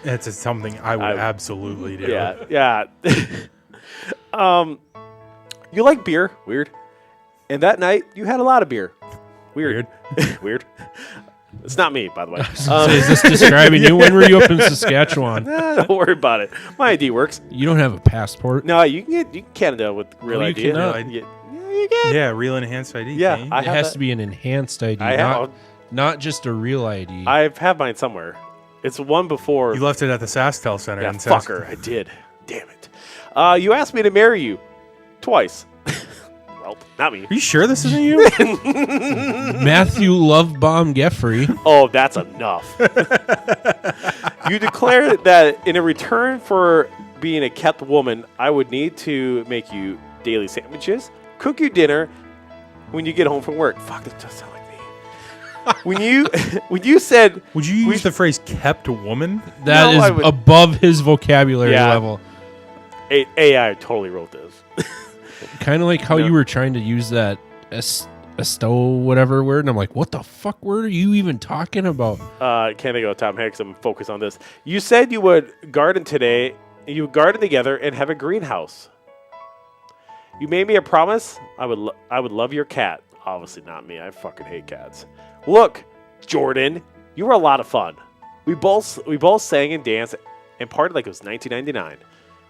That's something I would absolutely do. Yeah. You like beer. Weird. And that night, you had a lot of beer. Weird. Weird. It's not me, by the way. Is this describing you? When were you up in Saskatchewan? Don't worry about it. My ID works. You don't have a passport? No, you can get Canada with real ID. You cannot. Yeah, you can. Yeah, real enhanced ID. Yeah, it has to be an enhanced ID, Not just a real ID. I have mine somewhere. It's one before. You left it at the SaskTel Center. Yeah, in fucker. I did. Damn it. You asked me to marry you twice. Well, not me. Are you sure this isn't you? Matthew Lovebomb Geffrey. Oh, that's enough. You declared that in a return for being a kept woman, I would need to make you daily sandwiches, cook you dinner when you get home from work. Fuck, that does sound like me. When you said, would you use the phrase "kept woman"? That is above his vocabulary level. AI totally wrote this. Kind of like how you were trying to use that esto whatever word, and I'm like, what the fuck word are you even talking about? Can't think of Tom Hanks. I'm focused on this. You said you would garden today. You would garden together and have a greenhouse. You made me a promise. I would love your cat. Obviously not me. I fucking hate cats. Look, Jordan, you were a lot of fun. We both sang and danced and partied like it was 1999.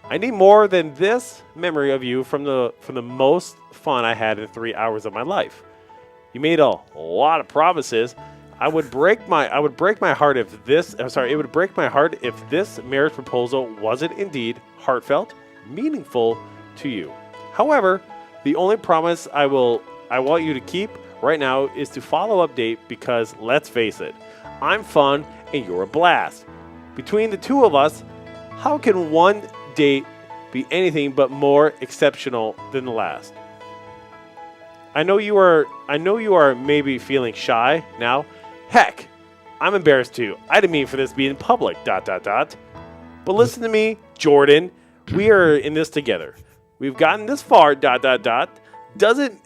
I need more than this memory of you from the most fun I had in 3 hours of my life. You made a lot of promises. It would break my heart if this marriage proposal wasn't indeed heartfelt, meaningful to you. However, the only promise I want you to keep right now is to follow up date because let's face it, I'm fun and you're a blast. Between the two of us, how can one date be anything but more exceptional than the last? I know you are maybe feeling shy now. Heck, I'm embarrassed too. I didn't mean for this to be in public. ... But listen to me, Jordan. We are in this together. We've gotten this far. ... Doesn't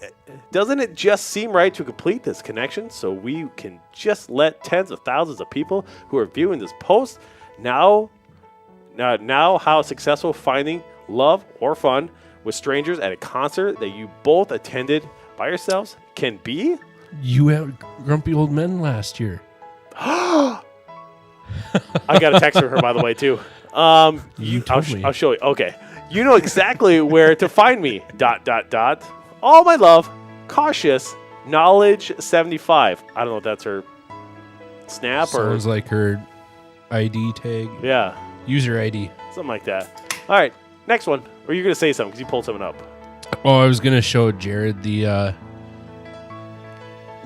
it just seem right to complete this connection so we can just let tens of thousands of people who are viewing this post now how successful finding love or fun with strangers at a concert that you both attended by yourselves can be? You had Grumpy Old Men last year. I got a text from her, by the way, too. I'll show you. Okay. You know exactly where to find me. ... All my love, cautious, knowledge 75. I don't know if that's her snap Sounds like her ID tag. Yeah. User ID. Something like that. All right. Next one. Or you're going to say something because you pulled something up. Oh, I was going to show Jared the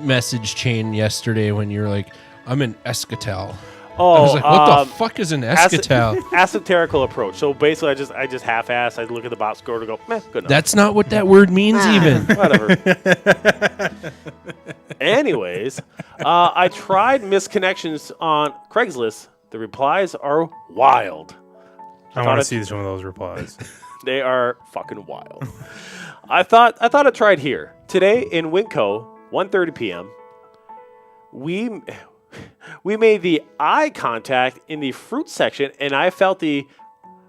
message chain yesterday when you were like, I'm in Escatel. Oh, I was like, what the fuck is an Escatel? Esoterical approach. So basically, I just half-ass. I look at the box score and go, meh, good enough. That's not what that word means even. Whatever. Anyways, I tried misconnections on Craigslist. The replies are wild. I want to see some of those replies. They are fucking wild. I thought I tried here. Today in Winco, 1:30 p.m., we made the eye contact in the fruit section, and I felt the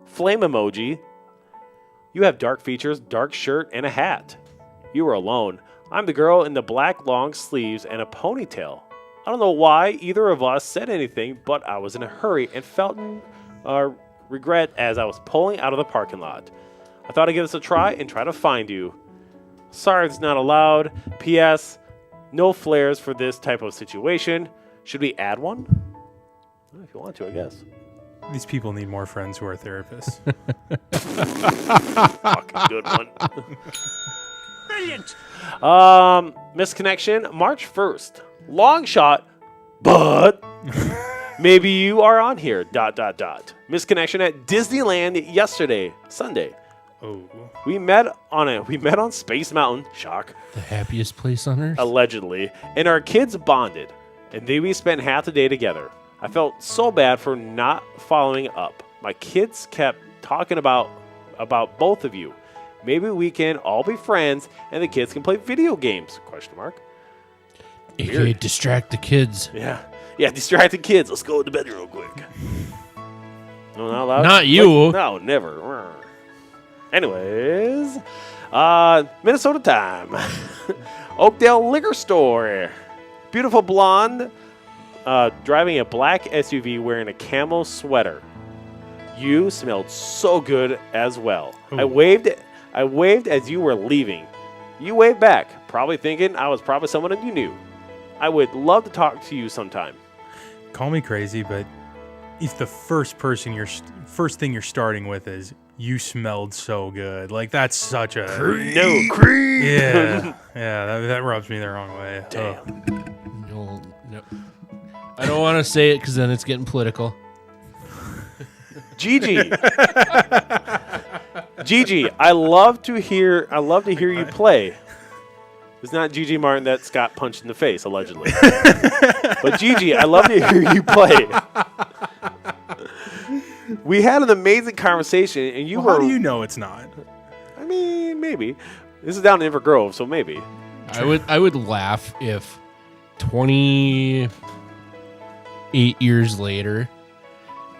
flame emoji. You have dark features, dark shirt, and a hat. You were alone. I'm the girl in the black long sleeves and a ponytail. I don't know why either of us said anything, but I was in a hurry and felt regret as I was pulling out of the parking lot. I thought I'd give this a try and try to find you. Sorry it's not allowed. P.S. No flares for this type of situation. Should we add one? If you want to, I guess. These people need more friends who are therapists. Fucking good one. Brilliant. Misconnection, March 1st. Long shot, but maybe you are on here. ... Misconnection at Disneyland yesterday, Sunday. Oh. We met on Space Mountain. Shock. The happiest place on earth. Allegedly, and our kids bonded, and then we spent half the day together. I felt so bad for not following up. My kids kept talking about both of you. Maybe we can all be friends, and the kids can play video games? ? AKA distract the kids. Yeah, distract the kids. Let's go to the bedroom real quick. No, not allowed. Not you. No, never. Anyways, Minnesota time. Oakdale Liquor Store. Beautiful blonde driving a black SUV wearing a camo sweater. You smelled so good as well. Ooh. I waved as you were leaving. You waved back, probably thinking I was probably someone you knew. I would love to talk to you sometime. Call me crazy, but if the first thing you're starting with is you smelled so good, like that's such a Cream. Yeah, that rubs me the wrong way. Damn. No. I don't want to say it because then it's getting political. Gigi, I love to hear you play. It's not Gigi Martin that Scott punched in the face, allegedly. But Gigi, I love to hear you play. We had an amazing conversation, and you were. How do you know it's not? I mean, maybe. This is down in Inver Grove, so maybe. I would laugh if 28 years later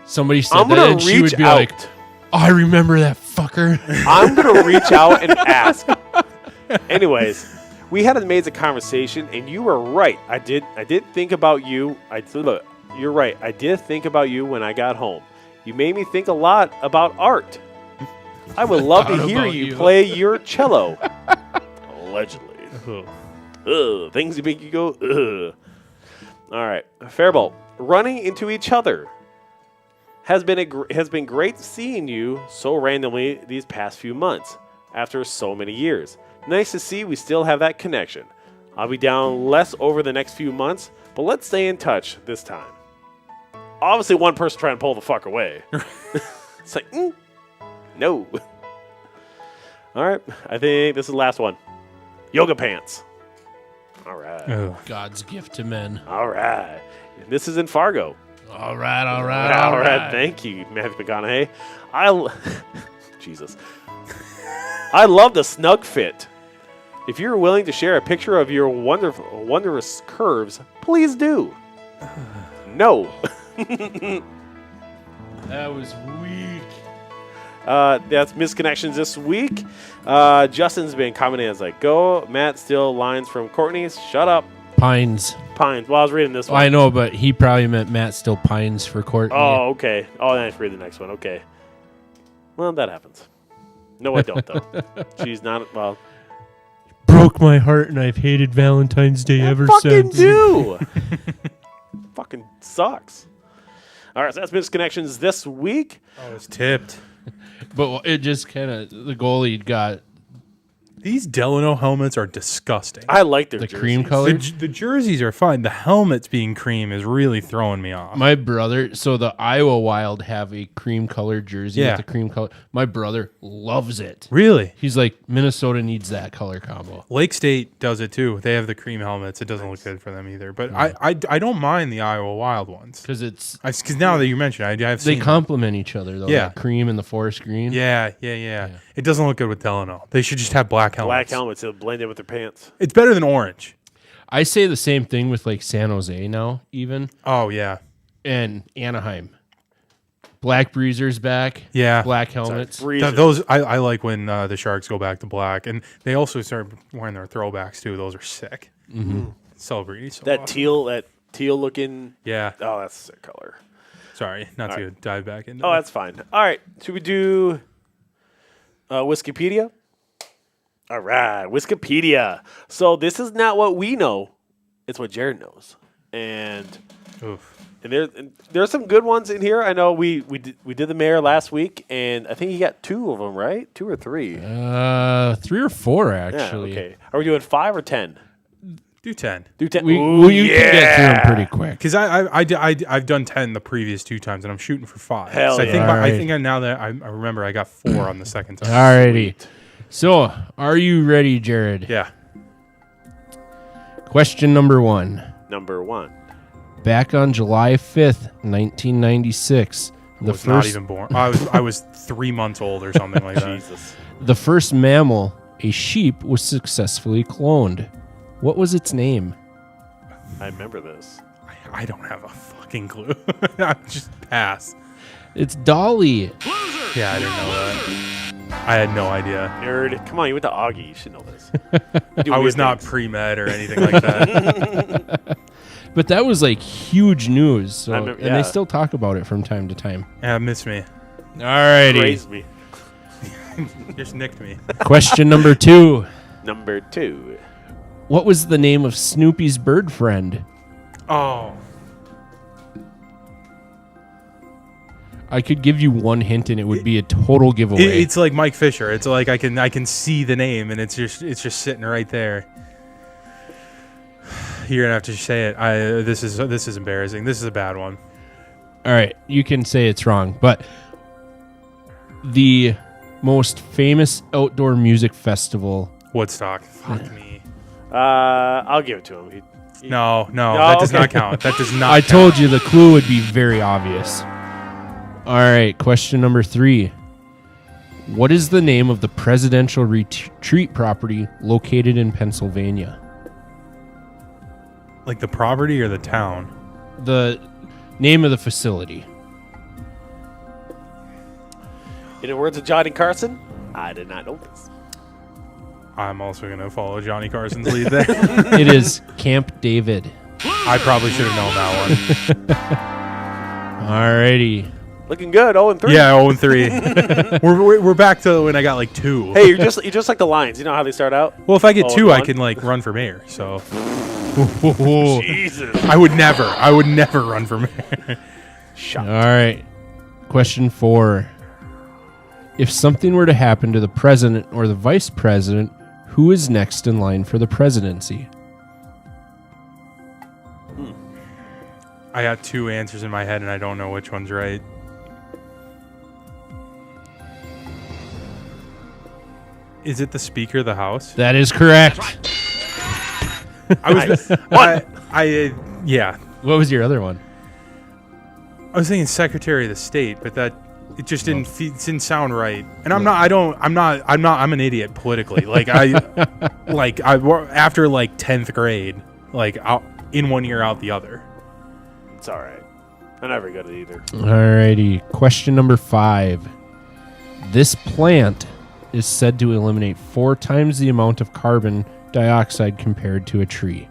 somebody said that and she would be like, oh, I remember that fucker. I'm going to reach out and ask. Anyways, we had an amazing conversation, and you were right. I did think about you. You're right. I did think about you when I got home. You made me think a lot about art. I would love to hear you play your cello. Allegedly. Ugh, things that make you go, ugh. All right. Faribault, running into each other. Has been great seeing you so randomly these past few months after so many years. Nice to see we still have that connection. I'll be down less over the next few months, but let's stay in touch this time. Obviously, one person trying to pull the fuck away. It's like, no. All right, I think this is the last one. Yoga pants. All right. Oh. God's gift to men. All right. This is in Fargo. All right. Thank you, Matthew McConaughey. Jesus. I love the snug fit. If you're willing to share a picture of your wondrous curves, please do. No. That was weak. That's misconnections this week. Justin's been commenting as I go. Matt still lines from Courtney's. Shut up. Pines. Well, I was reading this one. I know, but he probably meant Matt still pines for Courtney. Oh, okay. Oh, then I have to read the next one. Okay. Well, that happens. No, I don't, though. She's not, well. Broke my heart, and I've hated Valentine's Day ever fucking since. Do. Fucking sucks. All right, so that's misconnections this week. Oh, it's tipped. But it just kind of, the goalie got. These Delano helmets are disgusting. I like their the jerseys. cream color. The jerseys are fine. The helmets being cream is really throwing me off. My brother, so the Iowa Wild have a cream colored jersey Yeah. with the cream color. My brother loves it. Really? He's like, Minnesota needs that color combo. Lake State does it too. They have the cream helmets. It doesn't look good for them either. But I don't mind the Iowa Wild ones. Because Because now that you mention it, I've they seen complement each other, though. Yeah. That cream and the forest green. Yeah. It doesn't look good with Delano. They should just have black helmets. Black helmets. They'll blend in with their pants. It's better than orange. I say the same thing with like San Jose now, even. Oh, yeah. And Anaheim. Black breezers back. Yeah. Black helmets. Those I like when the Sharks go back to black. And they also start wearing their throwbacks, too. Those are sick. Mm-hmm. So pretty. So that awesome. teal looking. Yeah. Oh, that's a sick color. Sorry, not to dive back into Oh, that's fine. All right. Should we do Wikipedia? All right. Wikipedia. So this is not what we know. It's what Jared knows. And there's some good ones in here. I know we did the mayor last week, and I think he got 2 of them, right? 2 or 3? 3 or 4, actually. Yeah, okay. Are we doing 5 or 10? Do 10. Do 10. You can get through them pretty quick. Because I've done 10 the previous 2 times, and I'm shooting for 5. Hell so yeah. I think now that I remember, I got 4 on the second time. Alrighty. So, are you ready, Jared? Yeah. Question number 1. Number 1. Back on July 5th, 1996, I was not even born. I was 3 months old or something like that. Jesus. The first mammal, a sheep, was successfully cloned. What was its name? I remember this. I don't have a fucking clue. I just pass. It's Dolly. Yeah, I didn't know that. I had no idea. Nerd. Come on, you went to Augie. You should know this. I was not pre-med or anything like that. But that was like huge news. So, remember, and they still talk about it from time to time. Yeah, miss me. Alrighty. Raised me. Just nicked me. Question number 2. Number 2. What was the name of Snoopy's bird friend? Oh. I could give you one hint and it would be a total giveaway. It's like Mike Fisher. It's like I can see the name and it's just sitting right there. You're gonna have to say it. This is embarrassing. This is a bad one. All right, you can say it's wrong, but the most famous outdoor music festival. Woodstock. Fuck me. I'll give it to him. No, that does not count. That does not. I told you the clue would be very obvious. All right, question number 3. What is the name of the presidential retreat property located in Pennsylvania? Like the property or the town? The name of the facility. In the words of Johnny Carson, I did not know this. I'm also going to follow Johnny Carson's lead there. It is Camp David. I probably should have known that one. Alrighty. Looking good, 0-3. Yeah, 0-3. we're back to when I got like 2. Hey, you're just like the Lions. You know how they start out? Well, if I get 2, I can like run for mayor. So Jesus. I would never run for mayor. All right. Question 4. If something were to happen to the president or the vice president, who is next in line for the presidency? I got 2 answers in my head and I don't know which one's right. Is it the Speaker of the House? That is correct. I was yeah. What was your other one? I was thinking Secretary of the State, but that it just didn't didn't sound right. And I'm an idiot politically. Like after like 10th grade, like in one ear out the other. It's all right. I'm never good at either. Alrighty. Question number 5. This plant is said to eliminate 4 times the amount of carbon dioxide compared to a tree.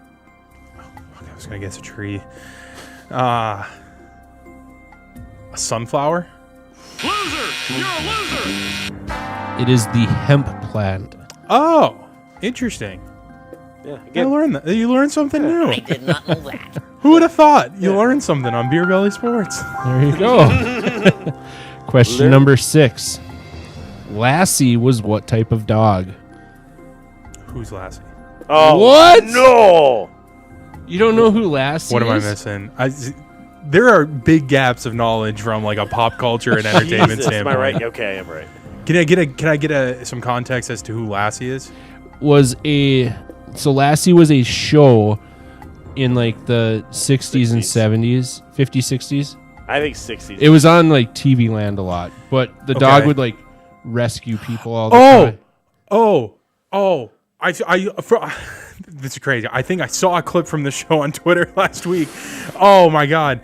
I was going to guess a tree. A sunflower? Loser! You're a loser! It is the hemp plant. Oh, interesting. Yeah, you learned something new. I did not know that. Who would have thought? You learned something on Beer Belly Sports. There you go. Question number 6. Lassie was what type of dog? Who's Lassie? Oh, what? No. You don't know who Lassie What is? am I missing? There are big gaps of knowledge from like a pop culture and entertainment Jesus, standpoint. am I right? Okay, I'm right. Can I get some context as to who Lassie is? So Lassie was a show in like the 60s and 70s, 50s, 60s. I think 60s. It was on like TV Land a lot, but the dog would like rescue people all the time. This is crazy. I think I saw a clip from the show on Twitter last week. Oh my god.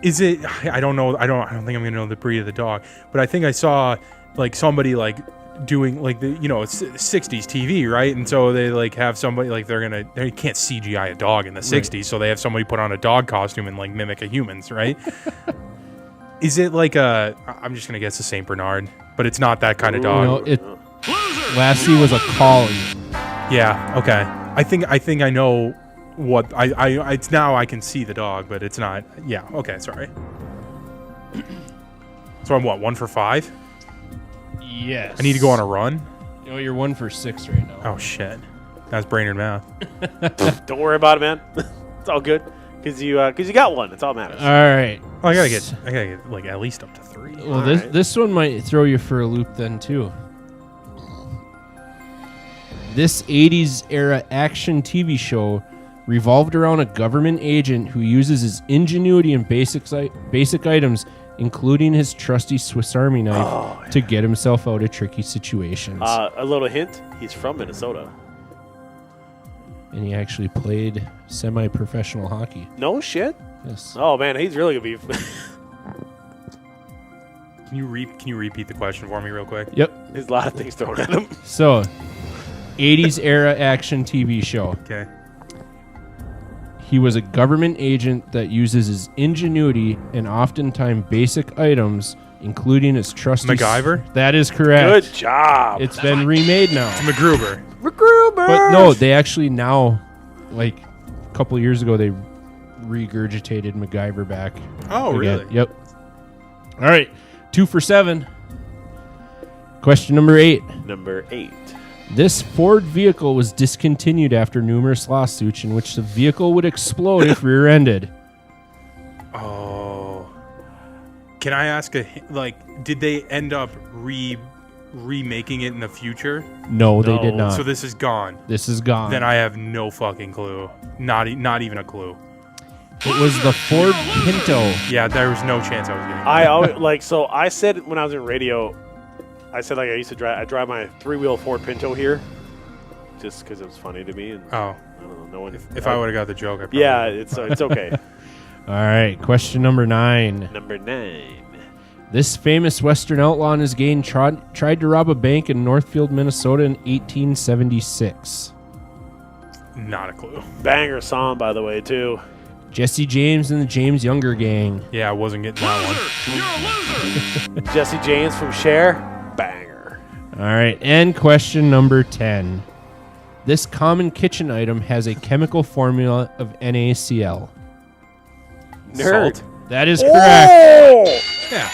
Is it? I don't know. I don't think I'm gonna know the breed of the dog, but I think I saw like somebody like doing like the it's 60s TV, right? And so they like have somebody like they can't CGI a dog in the 60s, right. So they have somebody put on a dog costume and like mimic a human's, right? Is it like I'm just gonna guess a Saint Bernard, but it's not that kind of dog. No, Lassie was a collie. Yeah. Okay. I think I know what it's now. I can see the dog, but it's not. Yeah. Okay. Sorry. So I'm what, 1 for 5? Yes. I need to go on a run. No, you're 1 for 6 right now. Oh shit. That's Brainerd math. Don't worry about it, man. It's all good because you got one. That's all that matters. All right. Oh, I gotta get like at least up to 3. Well, this one might throw you for a loop then too. This 80s era action TV show revolved around a government agent who uses his ingenuity and basic items, including his trusty Swiss Army knife, to get himself out of tricky situations. A little hint: he's from Minnesota, and he actually played semi-professional hockey. No shit. Yes. Oh man, he's really gonna be. Can you repeat the question for me real quick? Yep. There's a lot of things thrown at him. So, 80s era action TV show. Okay. He was a government agent that uses his ingenuity and oftentimes basic items including its trusty MacGyver? That is correct. Good job. It's been remade now. It's MacGruber. But no, they actually now, like a couple of years ago, they regurgitated MacGyver back. Oh, again. really? Yep. All right, 2 for 7. Question number 8. Number 8. This Ford vehicle was discontinued after numerous lawsuits in which the vehicle would explode if rear-ended. Oh. Can I ask did they end up remaking it in the future? No, they did not. So this is gone. This is gone. Then I have no fucking clue. Not even a clue. It was the Ford Pinto. Yeah, there was no chance I was getting. I always so I said when I was in radio, I said I used to drive. I drive my 3-wheel Ford Pinto here, just because it was funny to me. And oh, I don't know. No one. If I would have got the joke, I probably yeah, it's okay. All right, question number 9. Number 9. This famous Western outlaw and his gang tried to rob a bank in Northfield, Minnesota in 1876. Not a clue. Banger song, by the way, too. Jesse James and the James Younger Gang. Yeah, I wasn't getting that one. Jesse James from Cher. Banger. All right, and question number 10. This common kitchen item has a chemical formula of NaCl. Nerd. Salt. That is correct. Oh! Yeah.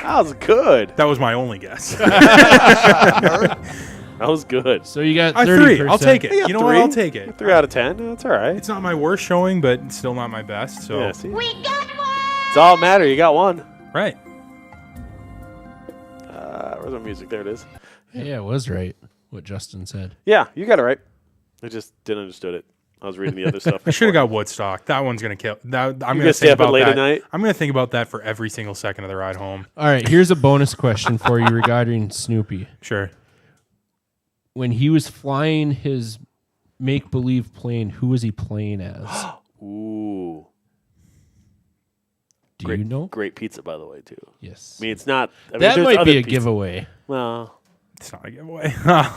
That was good. That was my only guess. That was good. So you got 3. 30%. I'll take it. You got You know 3? what? I'll take it. 3 out of 10. That's all right. It's not my worst showing, but it's still not my best. So Yeah, see? We got one. It's all that matter. You got one. right. Where's my music? There it is. Yeah, it was right, what Justin said. Yeah, you got it right. I just didn't understood it. I was reading the other stuff. I should have got Woodstock. That one's gonna kill. I'm gonna stay up late at night? I'm gonna think about that for every single second of the ride home. All right, here's a bonus question for you regarding Snoopy. Sure. When he was flying his make-believe plane, who was he playing as? Ooh. Do you know? Great pizza, by the way, too. Yes. I mean, it's not. I mean, That there's might other be a pizza. giveaway. Well, It's not a giveaway. I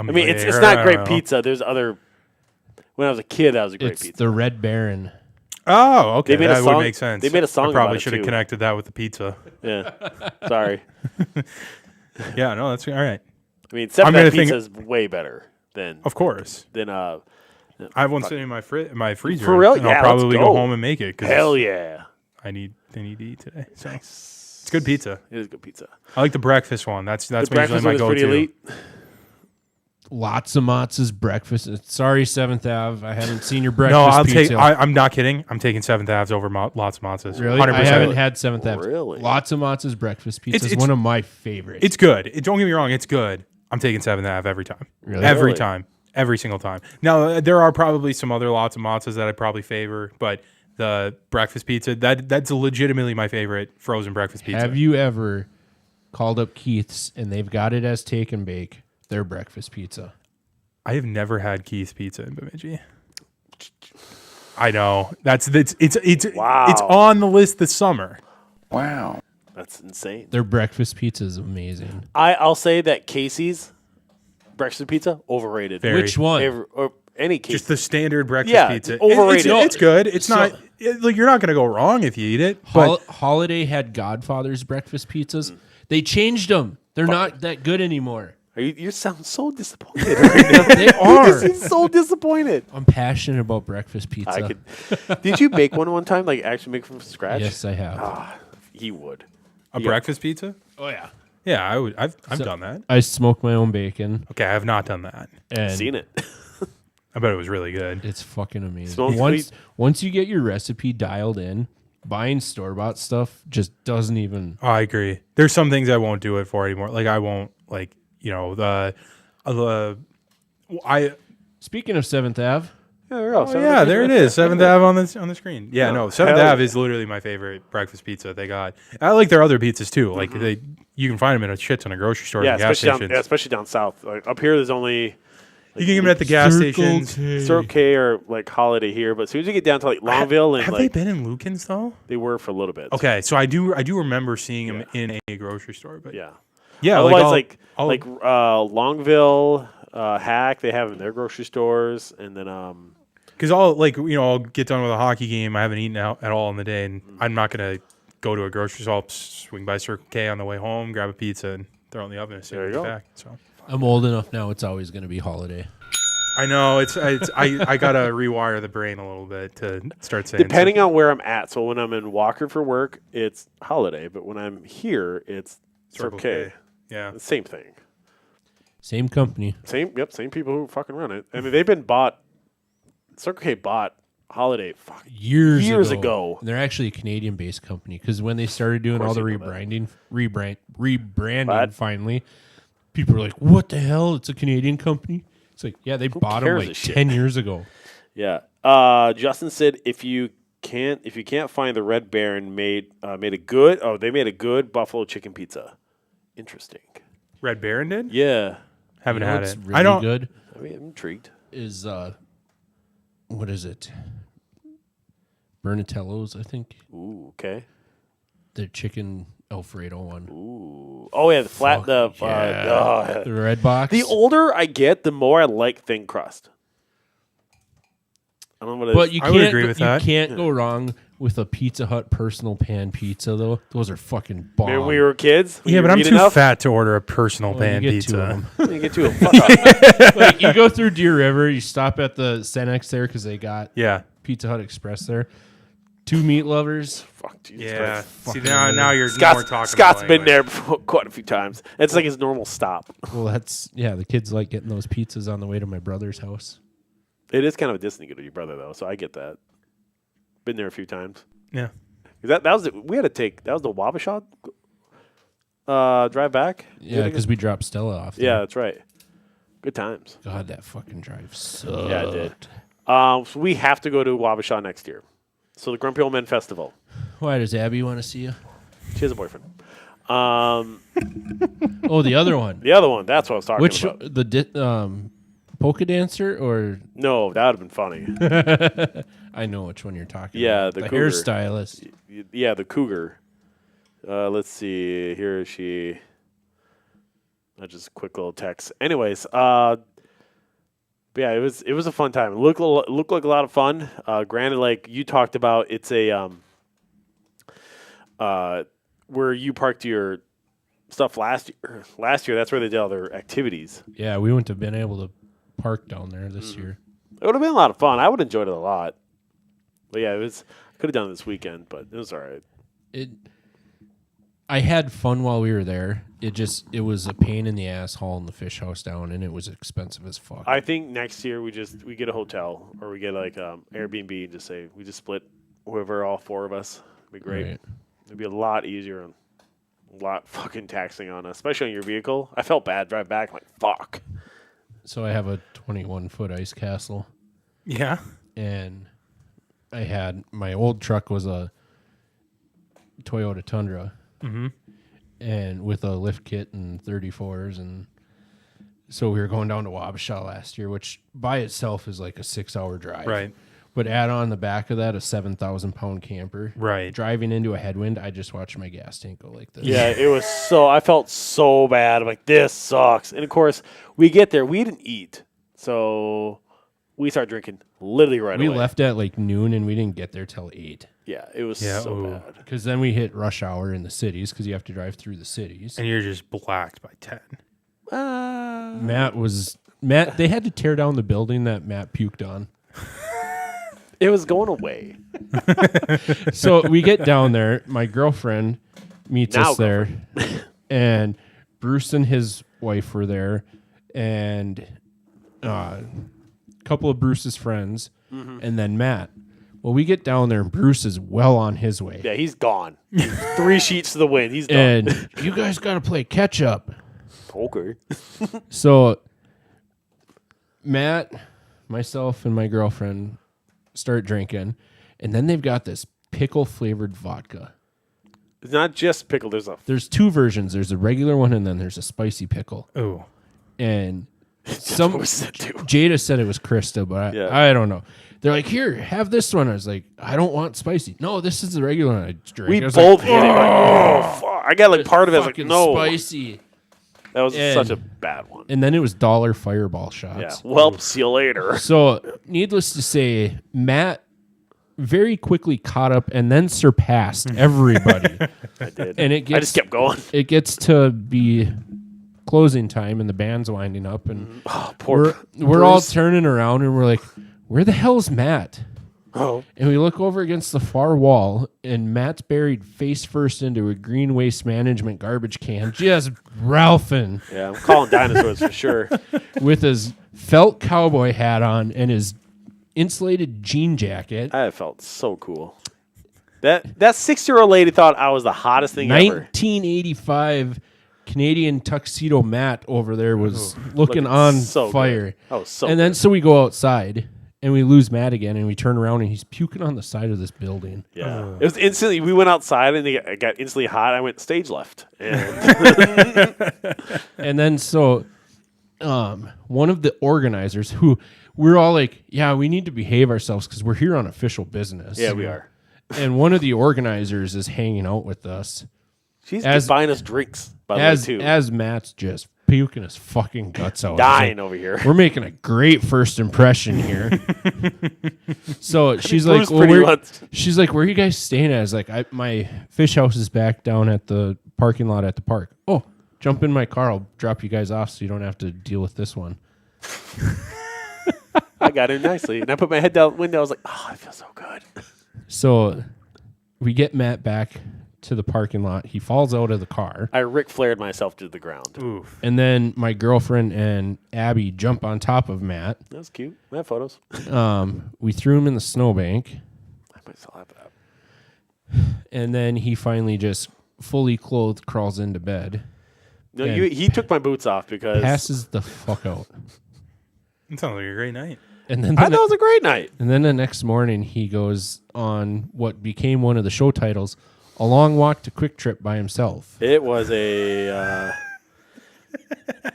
mean, it's not great pizza. There's other. When I was a kid, that was a great It's pizza. the Red Baron. Oh, okay. They made a That song- would make sense. they made a song I probably about it, should have too. connected that with the pizza. Yeah. Sorry. Yeah, no, that's all right. I mean, Seven gonna Up think- Pizza is way better than. Of course. Than I have one sitting in my freezer. For real? And Yeah, I'll probably let's go go. home and make it. 'Cause Hell yeah. I need to eat today. So it's good pizza. It is good pizza. I like the breakfast one. That's The usually breakfast my one is pretty go-to. elite. Lots of Mott's breakfast. Sorry, 7th Ave. I haven't seen your No, breakfast I'll pizza. take. I'm not kidding. I'm taking 7th Aves over lots of Mott's. Really? 100%. I haven't had 7th Ave. Really? Lots of Mott's breakfast pizza is It's- one of my favorites. It's good. Don't get me wrong. It's good. I'm taking 7th Ave every time. Really? Every Really? time. Every single time. Now, there are probably some other lots of Mott's that I probably favor, but the breakfast pizza, that's legitimately my favorite frozen breakfast pizza. Have you ever called up Keith's and they've got it as take and bake, their breakfast pizza? I have never had Keith's Pizza in Bemidji. I know. It's Wow. It's on the list this summer. Wow. That's insane. Their breakfast pizza is amazing. I'll say that Casey's breakfast pizza overrated. Very. Which one? Or any Casey's. Just the standard breakfast Yeah, pizza. it's overrated. It's good. It's So- not like you're not going to go wrong if you eat it. But Holiday had Godfather's breakfast pizzas. They changed them. They're not that good anymore. You sound so disappointed right now. They are. You seem so disappointed. I'm passionate about breakfast pizza. I could. Did you make one time? Like actually make from scratch? Yes, I have. He would. a breakfast pizza? Oh yeah. Yeah, I would. I've done that. I smoke my own bacon. Okay, I have not done that. And Seen it. I bet it was really good. It's fucking amazing. Smoke Once you get your recipe dialed in, buying store bought stuff just doesn't even. Oh, I agree. There's some things I won't do it for anymore. Like I won't Speaking of 7th Ave, yeah, there it is. 7th Ave on the screen. Yeah, no, 7th hell Ave is literally my favorite breakfast pizza they got. I like their other pizzas too. Like you can find them in a shit ton of grocery stores Yeah, and gas especially stations. especially down south. Like up here, there's only You can get them at the gas Circle stations. K. Circle K or like Holiday here, but as soon as you get down to like Longville and Have like they been in Lukens though? they were for a little bit. Okay, so I do remember seeing them in a grocery store, but Yeah. yeah. Otherwise, I'll- Longville, Hack, they have in their grocery stores, and then Because I'll get done with a hockey game. I haven't eaten out at all in the day, and I'm not gonna go to a grocery store, swing by Circle K on the way home, grab a pizza, and throw it in the oven as soon as you get back. So I'm old enough now; it's always going to be holiday. I know I gotta rewire the brain a little bit to start saying. Depending on where I'm at. So when I'm in Walker for work, it's holiday. But when I'm here, it's Circle K. Yeah, the same thing. Same company. Same people who fucking run it. I mean, they've been bought. Circle K bought Holiday years ago. And they're actually a Canadian-based company because when they started doing all the rebranding finally, people were like, "What the hell? It's a Canadian company." It's like, yeah, they bought them like 10 years ago. Yeah. Justin said if you can't find the Red Baron made a good buffalo chicken pizza. Interesting. Red Baron did? Yeah. Haven't had it. Really I don't. Good. I mean, I'm intrigued. Is what is it? Bernatello's, I think. Ooh, okay. The chicken Alfredo one. Ooh. Oh yeah, the red box. The older I get, the more I like thin crust. I don't know what it is. You would agree with that. You can't go wrong with a Pizza Hut personal pan pizza, though. Those are fucking bomb. When we were kids? Yeah, but I'm too fat to order a personal pan pizza. You get two of them. Fuck off. Like, you go through Deer River, you stop at the Cenex there because they got Pizza Hut Express there. 2 meat lovers. Fuck, Jesus yeah. Christ. See, now you're more talking Scott's about been there before, quite a few times. It's like his normal stop. Well, the kids like getting those pizzas on the way to my brother's house. It is kind of a distance to go to your brother, though, so I get that. Been there a few times. Yeah. That was the Wabasha drive back? Yeah, because we dropped Stella off there. Yeah, that's right. Good times. God, that fucking drive sucked. Yeah, it did. So we have to go to Wabasha next year. So the Grumpy Old Men Festival. Why does Abby want to see you? She has a boyfriend. Oh, the other one. The other one. That's what I was talking about. Which the polka dancer or no? That would have been funny. I know which one you're talking. Yeah, about. The cougar. hairstylist. Yeah, the cougar. Let's see. Here is she. Just a quick little text. Anyways, yeah, it was a fun time. It looked like a lot of fun. Granted, like you talked about, it's a where you parked your stuff last year. Last year, that's where they did all their activities. Yeah, we wouldn't have been able to park down there this year. It would have been a lot of fun. I would have enjoyed it a lot. But yeah, could have done it this weekend, but it was all right. I had fun while we were there. It was a pain in the ass hauling the fish house down, and it was expensive as fuck. I think next year we get a hotel or we get like Airbnb and just say we just split whoever, all 4 of us. It'd be great. Right. It'd be a lot easier and a lot fucking taxing on us, especially on your vehicle. I felt bad drive back. I'm like, fuck. So I have a 21-foot ice castle. Yeah. And I had my old truck was a Toyota Tundra. Mm-hmm. And with a lift kit and 34s, and so we were going down to Wabasha last year, which by itself is like a 6-hour drive. Right. But add on the back of that a 7,000-pound camper. Right. Driving into a headwind, I just watched my gas tank go like this. Yeah, it was I felt so bad. I'm like, this sucks. And of course, we get there, we didn't eat, so we start drinking literally right away. We left at like noon, and we didn't get there till 8. Yeah, it was so bad. Because then we hit rush hour in the cities because you have to drive through the cities. And you're just blacked by 10. Matt, they had to tear down the building that Matt puked on. It was going away. So we get down there. My girlfriend meets us there. And Bruce and his wife were there. And a couple of Bruce's friends. Mm-hmm. And then Matt. Well, we get down there, and Bruce is well on his way. Yeah, he's gone. 3 sheets to the wind. He's done. And you guys got to play catch up. Okay. So Matt, myself, and my girlfriend start drinking, and then they've got this pickle-flavored vodka. It's not just pickle. There's 2 versions. There's a regular one, and then there's a spicy pickle. Oh. And Jada said it was Krista, but I don't know. They're like, here, have this one. I was like, I don't want spicy. No, this is the regular one. I drank. We both hit it. Oh, fuck. I got like part of it. I was like, no. Spicy. That was such a bad one. And then it was $1 fireball shots. Yeah. Well, see you later. So, needless to say, Matt very quickly caught up and then surpassed everybody. I did. And I just kept going. It gets to be closing time and the band's winding up, and we're all turning around and we're like, where the hell's Matt? Oh. And we look over against the far wall, and Matt's buried face first into a green waste management garbage can, just ralphing. Yeah, I'm calling dinosaurs for sure. With his felt cowboy hat on and his insulated jean jacket. I felt so cool. That 6-year-old lady thought I was the hottest thing ever. 1985 Canadian tuxedo Matt over there was looking on so fire. Good. Oh, so and then so we go outside and we lose Matt again, and we turn around and he's puking on the side of this building. Yeah, it was instantly. We went outside and it got instantly hot. I went stage left, and and then so one of the organizers who we're all like, yeah, we need to behave ourselves because we're here on official business. Yeah, we are. And one of the organizers is hanging out with us. She's just buying us drinks, by the way, too. As Matt's just puking his fucking guts out. Dying over here. We're making a great first impression here. So she's like, where are you guys staying at? I was like, my fish house is back down at the parking lot at the park. Oh, jump in my car. I'll drop you guys off so you don't have to deal with this one. I got in nicely. And I put my head down the window. I was like, oh, I feel so good. So we get Matt back to the parking lot. He falls out of the car. I Ric Flaired myself to the ground. Oof. And then my girlfriend and Abby jump on top of Matt. That was cute. I have photos. We threw him in the snowbank. I might still have that. And then he finally just fully clothed crawls into bed. No, he took my boots off because... Passes the fuck out. It sounds like a great night. And then I thought it was a great night. And then the next morning, he goes on what became one of the show titles, A Long Walk to Quick Trip by himself. It was a...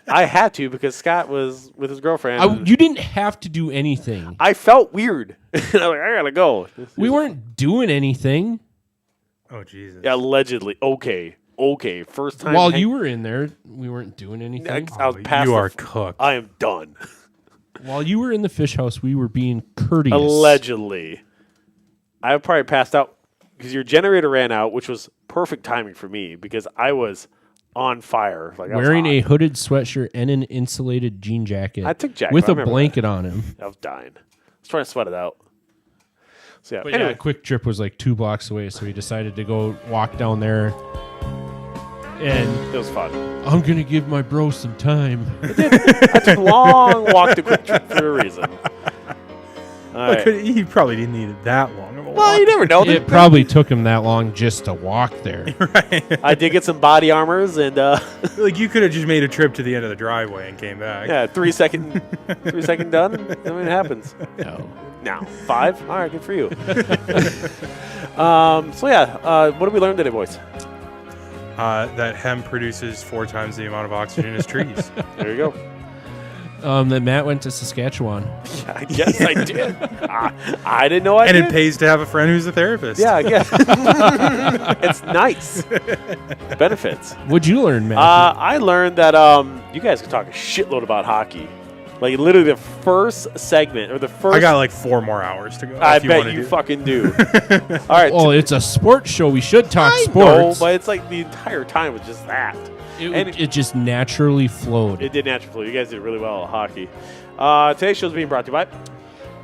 I had to because Scott was with his girlfriend. You didn't have to do anything. I felt weird. I was like, I gotta go. We weren't doing anything. Oh, Jesus. Yeah, allegedly. Okay. First time. While you were in there, we weren't doing anything. I was past you are cooked. I am done. While you were in the fish house, we were being courteous. Allegedly. I probably passed out because your generator ran out, which was perfect timing for me because I was on fire. Like wearing a hooded sweatshirt and an insulated jean jacket. I took jacket with a blanket on him. I was dying. I was trying to sweat it out. So yeah, but anyway. yeah, Quick Trip was like 2 blocks away, so we decided to go walk down there. And it was fun. I'm going to give my bro some time. I took a long walk to Quick Trip for a reason. He probably didn't need it that long. Well, you never know. It probably took him that long just to walk there. Right. I did get some body armors and... like you could have just made a trip to the end of the driveway and came back. Yeah, 3 second done. I mean, it happens. No. 5? All right, good for you. What did we learn today, boys? That hemp produces 4 times the amount of oxygen as trees. There you go. That Matt went to Saskatchewan. Yeah, I guess I did. I didn't know I did. And it pays to have a friend who's a therapist. Yeah, I guess. It's nice. Benefits. What'd you learn, Matt? I learned that you guys can talk a shitload about hockey. Like, literally the first segment, or the first... I got like 4 more hours to go. I bet you fucking do. All right. Well, it's a sports show. We should talk sports. No, but it's like the entire time was just that. It just naturally flowed. It did naturally flow. You guys did really well at hockey. Today's show is being brought to you by...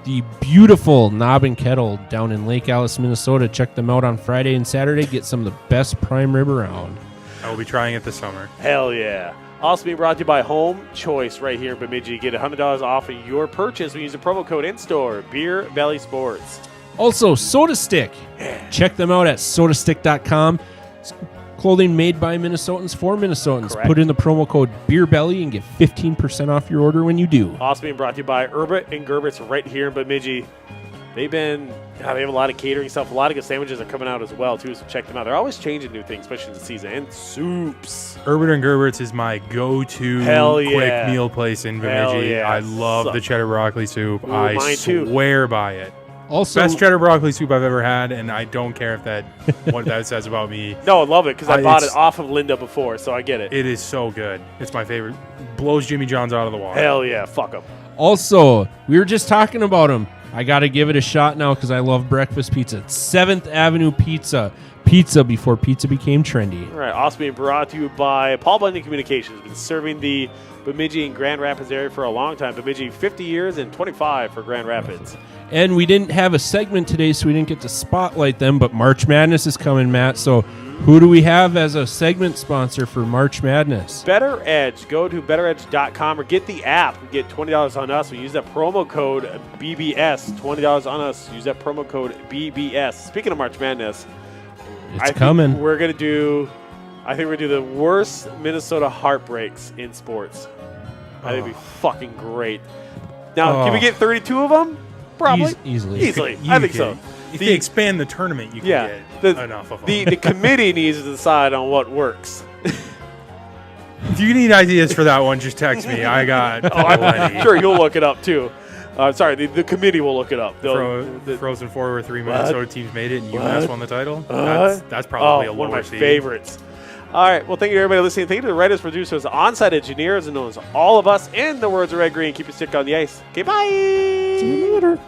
The beautiful Knob and Kettle down in Lake Alice, Minnesota. Check them out on Friday and Saturday. Get some of the best prime rib around. I will be trying it this summer. Hell yeah. Also being brought to you by Home Choice right here in Bemidji. Get $100 off of your purchase when you use the promo code in-store, Beer Belly Sports. Also, Soda Stick. Check them out at sodastick.com. Clothing made by Minnesotans for Minnesotans. Correct. Put in the promo code Beer Belly and get 15% off your order when you do. Also being brought to you by Herbert and Gerbert's right here in Bemidji. They have a lot of catering stuff. A lot of good sandwiches are coming out as well, too, so check them out. They're always changing new things, especially in the season. And soups. Herbert and Gerbert's is my go-to quick meal place in Bemidji. Yeah. I love the cheddar broccoli soup. Ooh, I mine swear by it. Also, best cheddar broccoli soup I've ever had, and I don't care if what that says about me. No, I love it because I bought it off of Linda before, so I get it. It is so good. It's my favorite. Blows Jimmy John's out of the water. Hell yeah, fuck them. Also, we were just talking about them. I got to give it a shot now because I love breakfast pizza. It's 7th Avenue Pizza. Pizza before pizza became trendy. All right, also being brought to you by Paul Bunyan Communications. Been serving the Bemidji and Grand Rapids area for a long time. Bemidji 50 years and 25 for Grand Rapids. And we didn't have a segment today, so we didn't get to spotlight them, but March Madness is coming, Matt. So who do we have as a segment sponsor for March Madness? Better Edge. Go to betteredge.com or get the app. We get $20 on us. We use that promo code BBS. $20 on us. Use that promo code BBS. Speaking of March Madness, It's coming. I think we're going to do the worst Minnesota heartbreaks in sports. I think it'd be fucking great. Now, can we get 32 of them? Probably. Easily. I think so. If they expand the tournament, you can get enough of them. The committee needs to decide on what works. If you need ideas for that one, just text me. I got I'm sure you'll look it up, too. Sorry, the committee will look it up. Frozen Four where 3 Minnesota teams made it and UMass won the title. That's probably one of my favorites. All right. Well, thank you to everybody listening. Thank you to the writers, producers, on-site engineers, and known as all of us. In the words of Red Green, keep your stick on the ice. Okay, bye. See you later.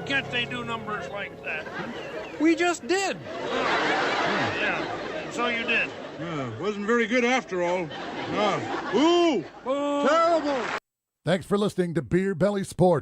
Can't they do numbers like that? We just did. Yeah, so you did. Wasn't very good after all. Ooh, terrible. Thanks for listening to Beer Belly Sports.